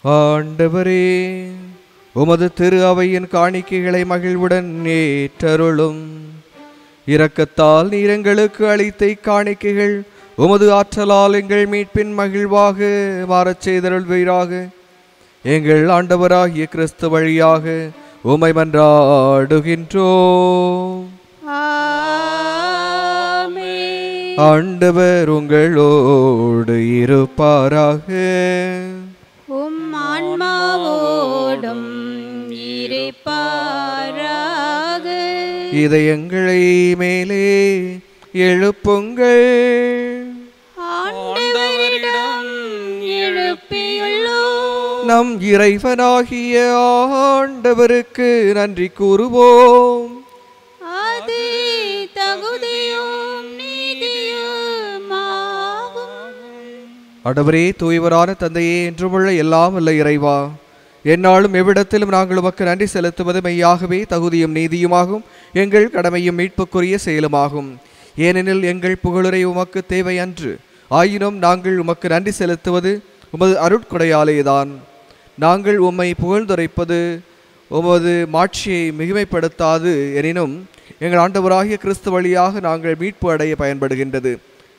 ஆண்டவரே, உமது திரு அவையின் காணிக்கைகளை மகிழ்வுடன் ஏற்றருளும். இரக்கத்தால் நீர் எங்களுக்கு அளித்த காணிக்கைகள் உமது ஆற்றலால் எங்கள் மீட்பின் மகிழ்வாக மாறச் செய்தருள்வீராக. எங்கள் ஆண்டவராகிய கிறிஸ்து வழியாக உம்மை மன்றாடுகின்றோம். ஆண்டவர் உங்களோடு இருப்பாராக. உம் ஆன்மாவோடும் இருப்பாராக. இதயங்களை மேலே எழுப்புங்கள். ஆண்டவரிடம் எழுப்பியுள்ளோம். நம் இறைவனாகிய ஆண்டவருக்கு நன்றி கூறுவோம். அது தகுதியும் நீதியுமாகும். ஆண்டவரே, தூயவரான தந்தையே, என்றுமுள்ள எல்லாம் வல்ல இறைவா, எந்நாளும் எவ்விடத்திலும் நாங்கள் உமக்கு நன்றி செலுத்துவது மெய்யாகவே தகுதியும் நீதியுமாகும், எங்கள் கடமையும் மீட்புக்குரிய செயலுமாகும். ஏனெனில் எங்கள் புகழுரை உமக்கு தேவையன்று, ஆயினும் நாங்கள் உமக்கு நன்றி செலுத்துவது உமது அருட்கொடையாலேதான். நாங்கள் உம்மை புகழ்ந்துரைப்பது உமது மாட்சியை மிகுமைப்படுத்தாது எனினும் எங்கள் ஆண்டவராகிய கிறிஸ்து வழியாக நாங்கள் மீட்பு அடைய பயன்படுகின்றது.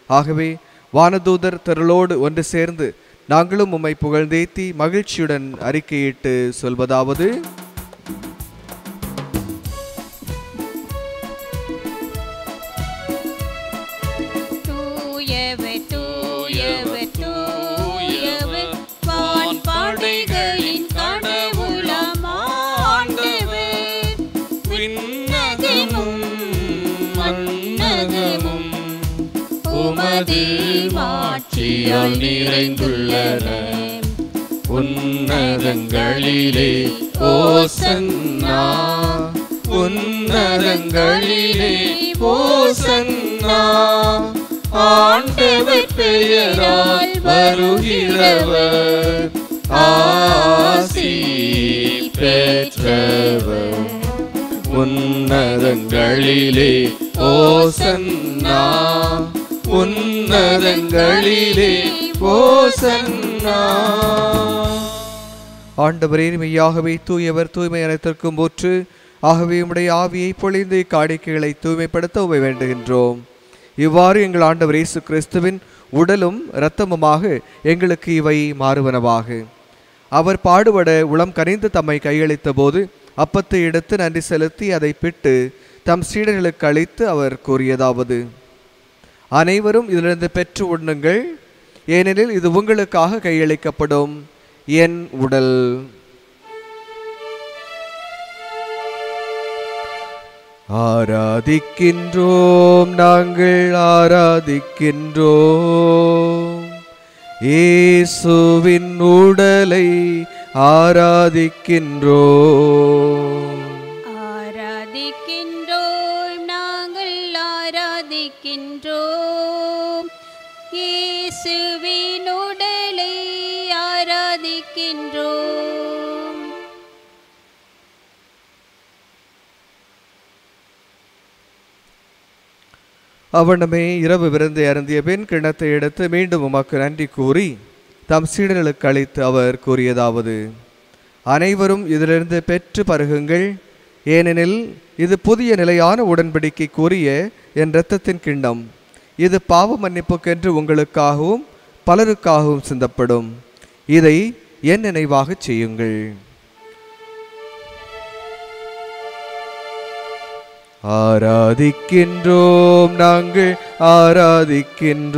ஆகவே வானதூதர் திரளோடு ஒன்று சேர்ந்து நாங்களும் உம்மை புகழ்ந்தேத்தி மகிழ்ச்சியுடன் அறிக்கையிட்டு சொல்வதாவது: உமது மாட்சியால் நிறைந்துள்ளன. உன்னதங்களிலே ஓசன்னா, உன்னதங்களிலே ஓசன்னா. ஆண்டவர் பெயரால் வருகிறவர் ஆசி பெற்றவர். உன்னதங்களிலே ஓசன்னா, உன்னதங்களிலே ஓசன்னா. ஆண்டவரே, மெய்யாகவே தூயவர், தூய்மை அனைத்திற்கும் ஊற்று. ஆகவே உம்முடைய ஆவியை பொழிந்து காணிக்கைகளை தூய்மைப்படுத்த உம்மை வேண்டுகின்றோம். இவ்வாறு எங்கள் ஆண்டவர் இயேசு கிறிஸ்துவின் உடலும் இரத்தமுமாக எங்களுக்கு இவை மாறுவனவாக. அவர் பாடுபட உளம் கனிந்து தம்மை கையளித்த போது அப்பத்தை எடுத்து நன்றி செலுத்தி அதை பிட்டு தம் சீடர்களுக்கு அளித்து அவர் கூறியதாவது: அனைவரும் இதிலிருந்து பெற்று உண்ணுங்கள், ஏனெனில் இது உங்களுக்காக கையளிக்கப்படும் என் உடல். ஆராதிக்கின்றோம், நாங்கள் ஆராதிக்கின்றோம். இயேசுவின் உடலை ஆராதிக்கின்றோம். ஆராதிக்கின்றோம், நாங்கள் ஆராதிக்கின்றோம். இயேசுவின் உடலை ஆராதிக்கின்றோம். அவனமே இரவு விருந்தை அருந்திய பின் கிண்ணத்தை எடுத்து மீண்டும் உமக்கு நன்றி கூறி தம் சீடர்களுக்கு அளித்து அவர் கூறியதாவது: அனைவரும் இதிலிருந்து பெற்று பருகுங்கள், ஏனெனில் இது புதிய நிலையான உடன்படிக்கை கூறிய என் இரத்தத்தின் கிண்ணம். இது பாவ மன்னிப்புக்கென்று உங்களுக்காகவும் பலருக்காகவும் சிந்தப்படும். இதை என் நினைவாக செய்யுங்கள். ஆராதிக்கின்றோம், நாங்கள் ஆராதிக்கின்றோம்.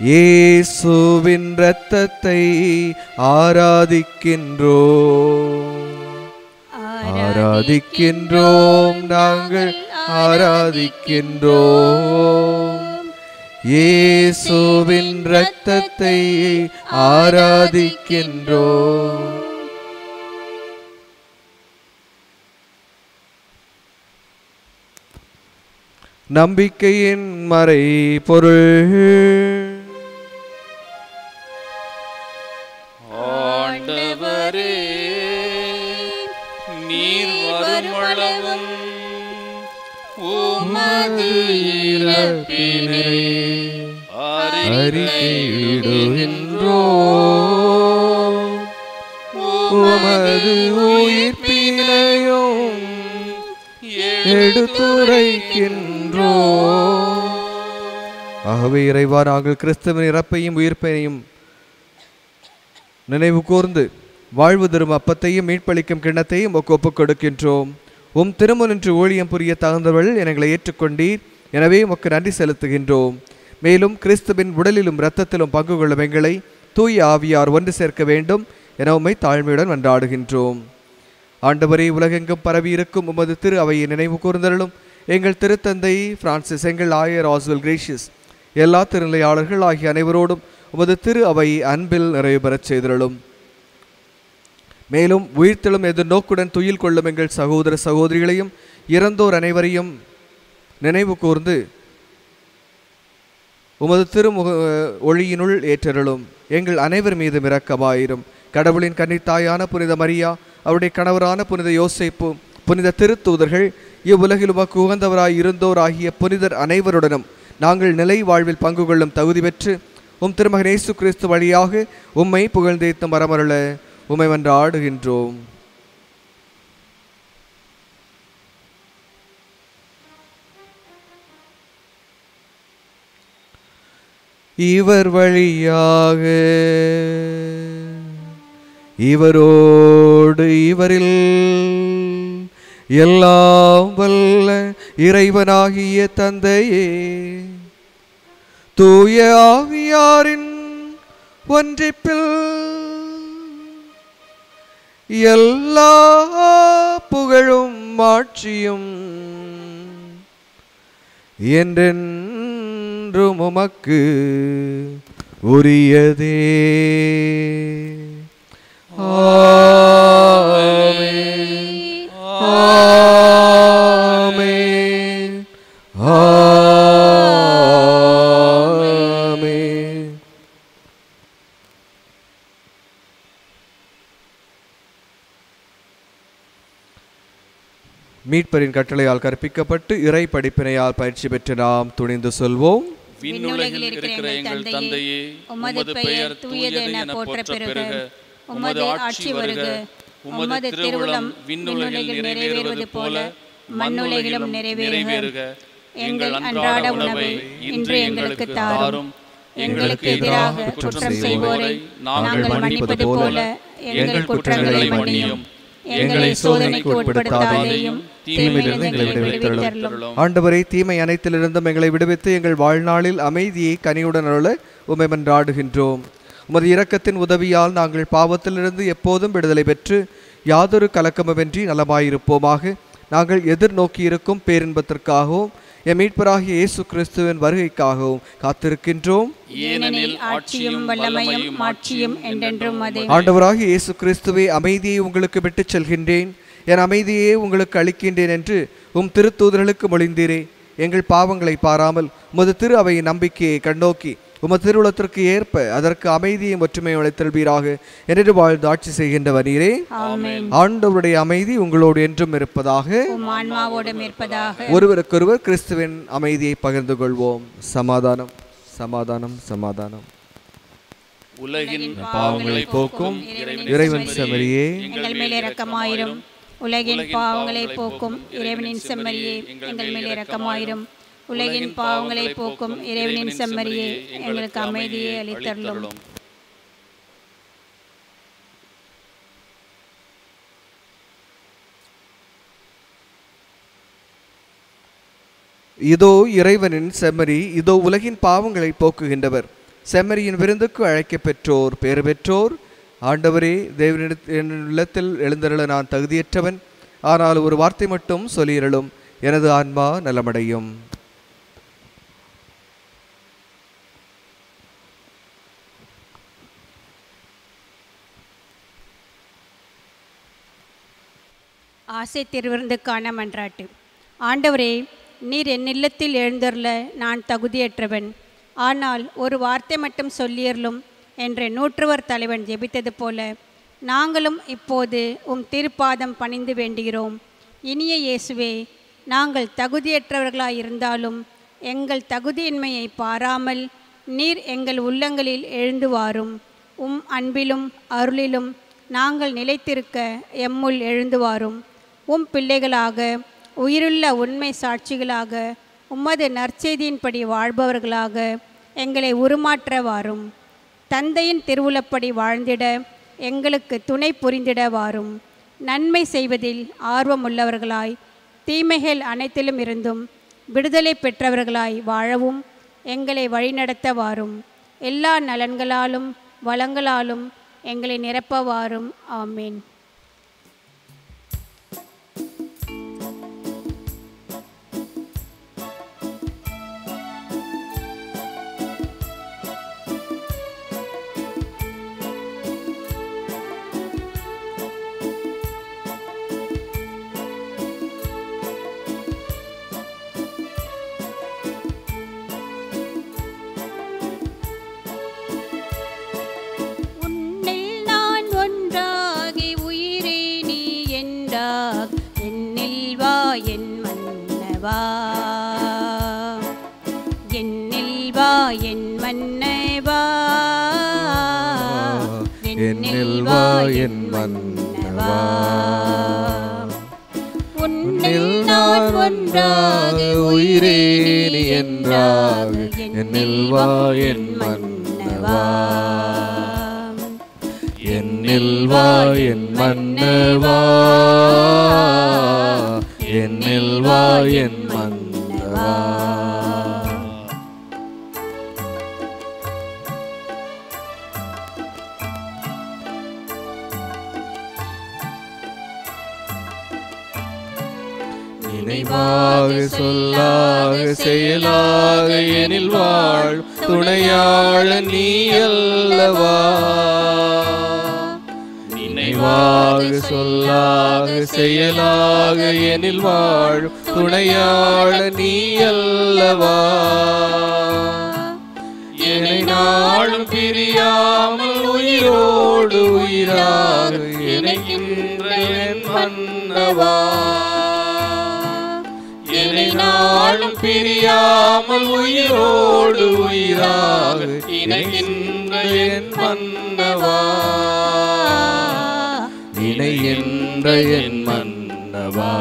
இயேசுவின் இரத்தத்தை ஆராதிக்கின்றோம். ஆராதிக்கின்றோம், நாங்கள் ஆராதிக்கின்றோம். இயேசுவின் இரத்தத்தை ஆராதிக்கின்றோம். நம்பிக்கையின் மறை பொருள். ஆண்டவரே, நீர் வருமளவும் உமது இறப்பினை அறிக்கையிடுகின்றோம். உமது உயிர்ப்பினையும் எடுத்துரைக்கின்றோம். ஆகவே இறைவா, நாங்கள் கிறிஸ்துவின் இறப்பையும் உயிர்ப்பினையும் நினைவு கூர்ந்து வாழ்வு தரும் அப்பத்தையும் மீட்பளிக்கும் கிண்ணத்தையும் ஒப்புக் கொடுக்கின்றோம். உம் திருமுனின்று ஊழியம் புரிய தகுந்தவர்கள் எங்களை ஏற்றுக்கொண்டீர். எனவே உமக்கு நன்றி செலுத்துகின்றோம். மேலும் கிறிஸ்துவின் உடலிலும் இரத்தத்திலும் பங்கு கொள்ளும் எங்களை தூய ஆவியார் ஒன்று சேர்க்க வேண்டும் என உம்மை தாழ்மையுடன் மன்றாடுகின்றோம். ஆண்டவரே, உலகெங்கும் பரவி இருக்கும் உமது திரு அவையை நினைவு கூர்ந்தருளும். எங்கள் திருத்தந்தை பிரான்சிஸ், எங்கள் ஆயர் ஆஸ்வெல் கிரேஷியஸ், எல்லா திருநிலையாளர்கள் ஆகிய அனைவரோடும் உமது திரு அவை அன்பில் நிறைவு பெறச் செய்தருளும். மேலும் உயிர்த்தெழும் எதிர்நோக்குடன் துயில் கொள்ளும் எங்கள் சகோதர சகோதரிகளையும் இறந்தோர் அனைவரையும் நினைவு கூர்ந்து உமது திருமுக ஒளியினுள் ஏற்றருளும். எங்கள் அனைவர் மீதும் இரக்கமாயிரும். கடவுளின் கன்னித்தாயான புனித மரியா, அவருடைய கணவரான புனித யோசேப்பு, புனித திருத்தூதர்கள், இவ்வுலகில் உமக்கு உகந்தவராய் இருந்தோர் ஆகிய புனிதர் அனைவருடனும் நாங்கள் நிலை வாழ்வில் பங்கு கொள்ளும் தகுதி பெற்று உம் திருமகன் இயேசு கிறிஸ்து வழியாக உம்மை புகழ்ந்தேத்து மரமருள உம்மை மன்றாடுகின்றோம். இவர் வழியாக இவரோடு இவரில் எல்லாம் வல்ல இறைவனாகிய தந்தையே, தூய ஆவியாரின் ஒன்றிப்பில் எல்லா புகழும் ஆட்சியும் என்றென்றும் உமக்கு உரியதே. ஆமென். ஆமென். ஆமென். மீட்பரின் கட்டளையால் கற்பிக்கப்பட்டு இறை படிப்பினையால் பயிற்சி பெற்று நாம் துணிந்து சொல்வோம். விண்ணுலகில் இருக்கிற எங்கள் தந்தையே, உமது பெயர் தூயது என போற்றப் பெறுக. உமது ஆட்சி வருக. உமது திருவுளம் விண்ணுலகில் நிறைவேறுவது போல மண்ணுலகிலும் நிறைவேறுக. எங்கள் அன்றாட உணவை இன்று எங்களுக்கு தாரும். எங்களுக்கு எதிராக குற்றம் செய்வோரை நாங்கள் மன்னிப்பது போல எங்கள் குற்றங்களை மன்னியும். எங்களை சோதனைக்கு உட்படுத்தாதேயும், தீமையிலிருந்து எங்களை விடுவித்தருளும். ஆண்டவரே, தீமை அனைத்திலிருந்தும் எங்களை விடுவித்து எங்கள் வாழ்நாளில் அமைதியை கனியுடன் அருள உம்மை மன்றாடுகின்றோம். உமது இரக்கத்தின் உதவியால் நாங்கள் பாவத்திலிருந்து எப்போதும் விடுதலை பெற்று யாதொரு கலக்கமுமின்றி நலமாயிருப்போமாக. நாங்கள் எதிர்நோக்கியிருக்கும் பேரின்பத்திற்காகவும் எம் மீட்பராகிய இயேசு கிறிஸ்துவின் வருகைக்காகவும் காத்திருக்கின்றோம். ஏனெனில் ஆட்சியும் வல்லமையும் மாட்சியும் என்றென்றும் அதே. ஆண்டவராகிய இயேசு கிறிஸ்துவே, அமைதியை உங்களுக்கு விட்டுச் செல்கின்றேன், என் அமைதியே உங்களுக்கு அளிக்கின்றேன் என்று உம் திருத்தூதர்களுக்கு மொழிந்தீரே. எங்கள் பாவங்களை பாராமல் உமது திரு அவையின் நம்பிக்கையை கண்ணோக்கி உமது திருவுளத்திற்கு ஏற்ப அதற்கு அமைதியும் ஒற்றுமையும் அளித்தல்வீராக என்று வாழ்ந்து ஆட்சி செய்கின்றவர் நீரே. ஆண்டவருடைய அமைதி உங்களோடு என்றும் இருப்பதாக. ஒருவருக்கொருவர் கிறிஸ்துவின் அமைதியை பகிர்ந்து கொள்வோம். சமாதானம், சமாதானம், சமாதானம். உலகின் பாவங்களை போக்கும் இறைவன் செம்மறியே, எங்கள் மேல் இரக்கமாயிரும். உலகின் பாவங்களை போக்கும் இறைவனின் செம்மறியே, எங்கள் மேல் இரக்கமாயிரும். உலகின் பாவங்களை போக்கும் இறைவனின் செம்மறியே, எங்களுக்கு அமைதியை அளித்தருளும். இதோ இறைவனின் செம்மறி, இதோ உலகின் பாவங்களை போக்குகின்றவர். செம்மறியின் விருந்துக்கு அழைக்க பெற்றோர் பேறு பெற்றோர். ஆண்டவரே, தேவனிடத்தில் எழுந்தருள நான் தகுதியற்றவன், ஆனால் ஒரு வார்த்தை மட்டும் சொல்லியருளும், எனது ஆன்மா நலமடையும். ஆசை திருவிருந்துக்கான மன்றாட்டு. ஆண்டவரே, நீர் என் இல்லத்தில் எழுந்தருள நான் தகுதியற்றவன். ஆனால் ஒரு வார்த்தை மட்டும் சொல்லியருளும் என்ற நூற்றுவர் தலைவன் ஜெபித்தது போல நாங்களும் இப்போது உம் திருப்பாதம் பணிந்து வேண்டுகிறோம். இனிய இயேசுவே, நாங்கள் தகுதியற்றவர்களாயிருந்தாலும் எங்கள் தகுதியின்மையை பாராமல் நீர் எங்கள் உள்ளங்களில் எழுந்து வாரும். உம் அன்பிலும் அருளிலும் நாங்கள் நிலைத்திருக்க எம்முள் எழுந்து வாரும். உம் பிள்ளைகளாக, உயிருள்ள உண்மை சாட்சிகளாக, உமது நற்செய்தியின்படி வாழ்பவர்களாக எங்களை உருமாற்ற வாரும். தந்தையின் திருவுளப்படி வாழ்ந்திட எங்களுக்கு துணை புரிந்திட வாரும். நன்மை செய்வதில் ஆர்வமுள்ளவர்களாய், தீமைகள் அனைத்திலும் இருந்தும் விடுதலை பெற்றவர்களாய் வாழவும் எங்களை வழிநடத்த வாரும். எல்லா நலன்களாலும் வளங்களாலும் எங்களை நிரப்ப வாரும். ஆமீன். என்னில் வா என் மன்னவா, என்னில் வா என் மன்னவா, உன்னில் நான் ஒன்றாக உயிரே நீ என்றாக, என்னில் வா என் மன்னவா, என்னில் வா என் மன்னவா, என்னில் வா என் மன்னவா. நினைவாக சொல்லாக செயலாக எனில் வாழ் துணையாளன் நீ அல்லவா. நினைவாக சொல்லாக செயலாக எனில் வாழ் துணையாளன் நீ அல்லவா. என்னை நாளும் பிரியாமல் உயிரோடு உயிராக இணைக்கின்ற என் மன்னவா. என்னை நாளும் பிரியாமல் உயிரோடு உயிராக இணைக்கின்ற என் மன்னவா. இணைகின்ற என் மன்னவா.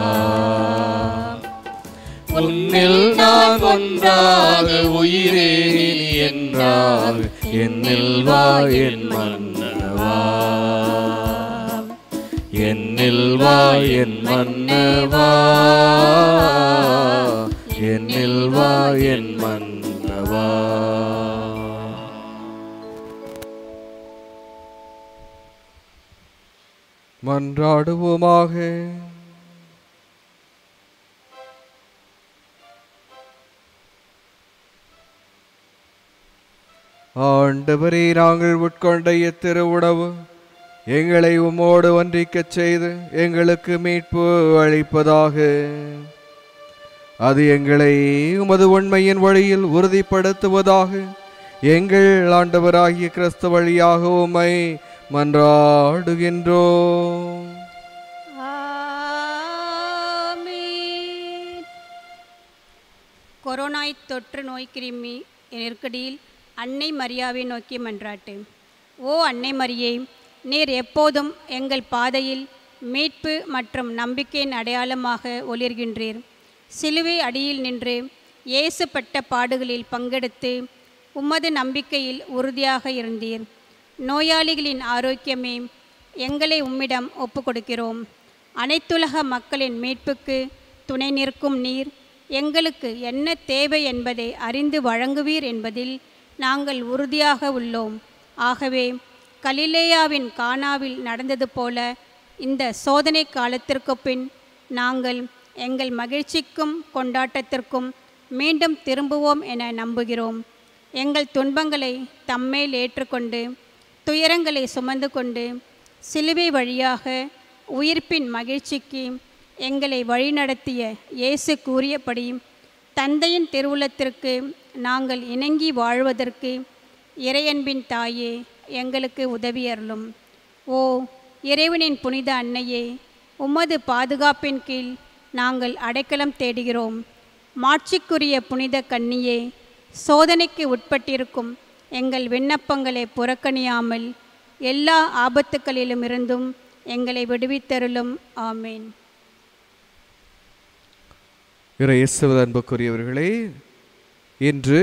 உன்னில் நான் ஒன்றாக உயிரே நீ என்றாக, என்னில் வா என் மன்னவா, என்னில் வா என் மன்னவா, என்னில் வா என் மன்னவா. மன்றாடுவோமாக. ஆண்டவரே, நாங்கள் உட்கொண்ட இத்திரு உணவு எங்களை உம்மோடு ஒன்றிக்கச் செய்து எங்களுக்கு மீட்பு அளிப்பதாக. அது எங்களை உமது உண்மையின் வழியில் உறுதிப்படுத்துவதாக. எங்கள் ஆண்டவராகிய கிறிஸ்து வழியாக உம்மை மன்றாடுகின்றோம். கொரோனா தொற்று நோய் கிருமி நெருக்கடியில் அன்னை மரியாவை நோக்கி மன்றாட்டு. ஓ அன்னை மரியே, நீர் எப்போதும் எங்கள் பாதையில் மீட்பு மற்றும் நம்பிக்கையின் அடையாளமாக ஒளிர்கின்றீர். சிலுவை அடியில் நின்று இயேசு பட்ட பாடுகளில் பங்கெடுத்து உமது நம்பிக்கையில் உறுதியாக இருந்தீர். நோயாளிகளின் ஆரோக்கியமே, எங்களை உம்மிடம் ஒப்பு கொடுக்கிறோம். அனைத்துலக மக்களின் மீட்புக்கு துணை நிற்கும் நீர் எங்களுக்கு என்ன தேவை என்பதை அறிந்து வழங்குவீர் என்பதில் நாங்கள் உறுதியாக உள்ளோம். ஆகவே கலிலேயாவின் கானாவில் நடந்தது போல இந்த சோதனை காலத்திற்கு பின் நாங்கள் எங்கள் மகிழ்ச்சிக்கும் கொண்டாட்டத்திற்கும் மீண்டும் திரும்புவோம் என நம்புகிறோம். எங்கள் துன்பங்களை தம்மேல் ஏற்றுக்கொண்டு துயரங்களை சுமந்து கொண்டு சிலுவை வழியாக உயிர்ப்பின் மகிழ்ச்சிக்கு எங்களை வழிநடத்திய இயேசு கூறியபடியும் தந்தையின் திருவுளத்திற்கு நாங்கள் இணங்கி வாழ்வதற்கு இறையன்பின் தாயே எங்களுக்கு உதவியருளும். ஓ இறைவனின் புனித அன்னையே, உமது பாதுகாப்பின் கீழ் நாங்கள் அடைக்கலம் தேடுகிறோம். மாட்சிக்குரிய புனித கன்னியே, சோதனைக்கு உட்பட்டிருக்கும் எங்கள் விண்ணப்பங்களை புறக்கணியாமல் எல்லா ஆபத்துக்களிலும் இருந்தும் எங்களை விடுவித்தருளும். ஆமேன். இயேசுவில் அன்புக்குரியவர்களே, இன்று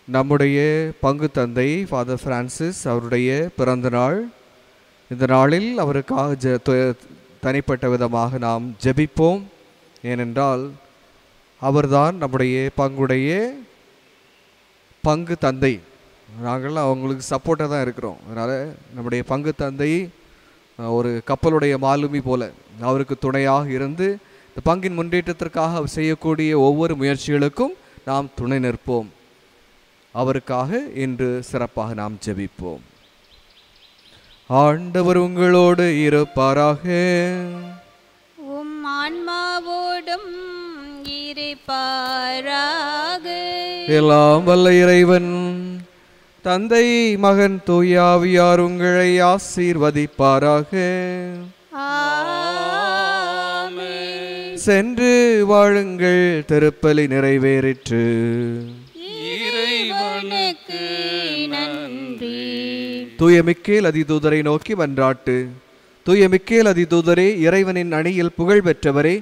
நம்முடைய பங்கு தந்தை ஃபாதர் பிரான்சிஸ் அவருடைய பிறந்த நாள். இந்த நாளில் அவருக்காக தனிப்பட்ட விதமாக நாம் ஜெபிப்போம். ஏனென்றால் அவர்தான் நம்முடைய பங்கு தந்தை. நாங்கள் அவங்களுக்கு சப்போர்ட்டாக தான் இருக்கிறோம். அதனால் நம்முடைய பங்கு தந்தை ஒரு கப்பலுடைய மாலுமி போல அவருக்கு துணையாக இருந்து இந்த பங்கின் முன்னேற்றத்திற்காக செய்யக்கூடிய ஒவ்வொரு முயற்சிகளுக்கும் நாம் துணை நிற்போம். அவருக்காக இன்று சிறப்பாக நாம் ஜெபிப்போம். ஆண்டவர் உங்களோடு இருப்பாராக. உம் ஆன்மாவோடும் இருப்பாராக. எல்லாம் வல்ல இறைவன் தந்தை மகன் தூய ஆவியார் உங்களை ஆசீர்வதிப்பாராக. ஆமென். சென்று வாழுங்கள், திருப்பலி நிறைவேறிற்று. இறைவனுக்கு நன்றி. தூய மிக்கேல் அதிதூதரை நோக்கி மன்றாட்டு. தூய மிக்கேல் அதிதூதரே, இறைவனின் அணியில் புகழ் பெற்றவரே,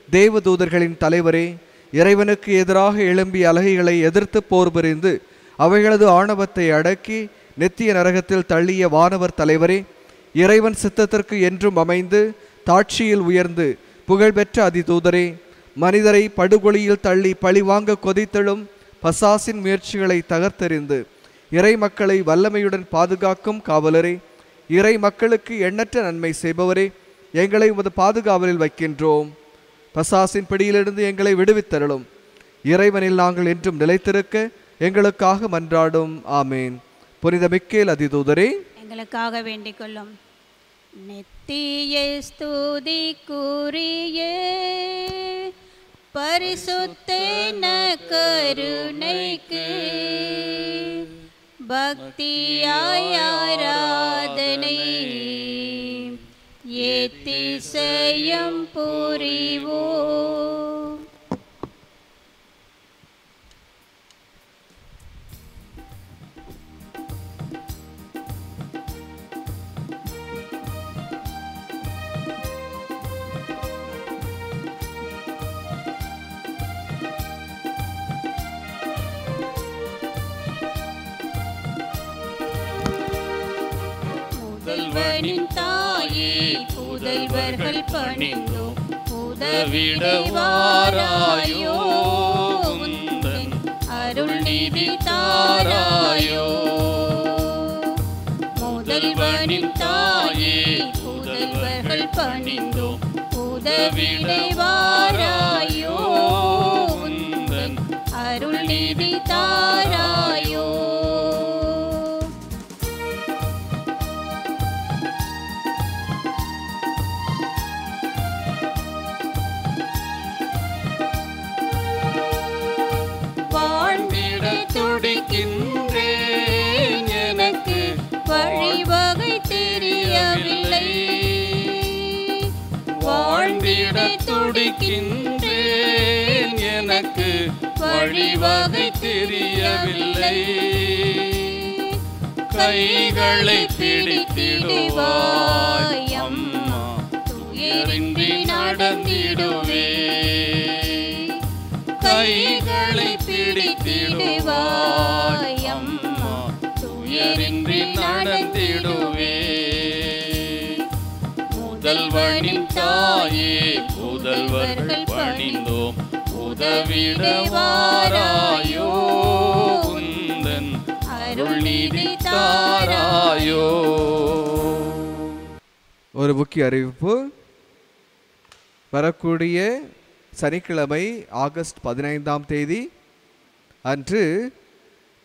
தேவதூதர்களின் தலைவரே, இறைவனுக்கு எதிராக எழும்பிய அலகைகளை எதிர்த்து போர் புரிந்து அவைகளது ஆணவத்தை அடக்கி நெத்திய நரகத்தில் தள்ளிய வானவர் தலைவரே, இறைவன் சித்தத்திற்கு என்றும் அமைந்து தாட்சியில் உயர்ந்து புகழ்பெற்ற அதிதூதரே, மனிதரை படுகொலியில் தள்ளி பழிவாங்க கொதித்தெழும் பசாசின் முயற்சிகளை தகர்த்தெறிந்து இறை மக்களை வல்லமையுடன் பாதுகாக்கும் காவலரே, இறை மக்களுக்கு எண்ணற்ற நன்மை செய்பவரே, எங்களை உமது பாதுகாவலில் வைக்கின்றோம். பசாசின் பிடியிலிருந்து எங்களை விடுவித்தருளும். இறைவனில் நாங்கள் என்றும் நிலைத்திருக்க எங்களுக்காக மன்றாடும். ஆமேன். புனித மிக்கேல் அதிதூதரே, எங்களுக்காக வேண்டிக் கொள்ளும். நித்திய ஸ்துதிக்குரிய பரிசுத்த கருணைக்கு பக்தியாய் ஆராதனை ஏத்திசையம் புரிவோம். முதல்வனின் தாயே, புதல்வர்கள் பணிந்தோம் உதவிடவாராயோ, உந்தன் அருள் நிதி தாராயோ. முதல்வனின் தாயே, புதல்வர்கள் பணிந்தோம் உதவிடவாராயோ, உந்தன் அருள் நிதி தாராயோ. துடிக்கின்றேன், எனக்கு வழிவகை தெரியவில்லை. வாழ்ந்திட துடிக்கின்றேன், எனக்கு வழிவகை தெரியவில்லை. கைகளை பிடித்திடுவாய் அம்மா, துயரின்றி நடந்திடுவே. கைகளை பிடித்திடுவாய் அம்மா, துயரின்றி நடந்திடுவே. முதல்வனின் தாயே, புதல்வர்கள் பணிந்தோம் உதவிடவாராயோ, உந்தன் அருள் நிதி தாராயோ. ஒரு முக்கிய அறிவிப்பு. வரக்கூடிய சனிக்கிழமை ஆகஸ்ட் 15ஆம் தேதி அன்று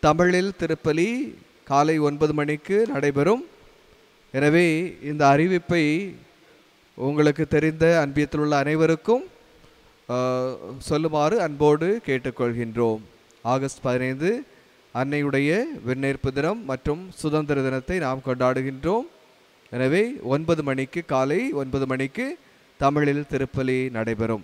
தமிழில் திருப்பலி காலை 9 மணிக்கு நடைபெறும். எனவே இந்த அறிவிப்பை உங்களுக்கு தெரிந்த அன்பியத்தில் உள்ள அனைவருக்கும் சொல்லுமாறு அன்போடு கேட்டுக்கொள்கின்றோம். ஆகஸ்ட் 15 அன்னையுடைய விண்ணேற்பு தினம் மற்றும் சுதந்திர தினத்தை நாம் கொண்டாடுகின்றோம். எனவே 9 மணிக்கு காலை 9 மணிக்கு தமிழில் திருப்பலி நடைபெறும்.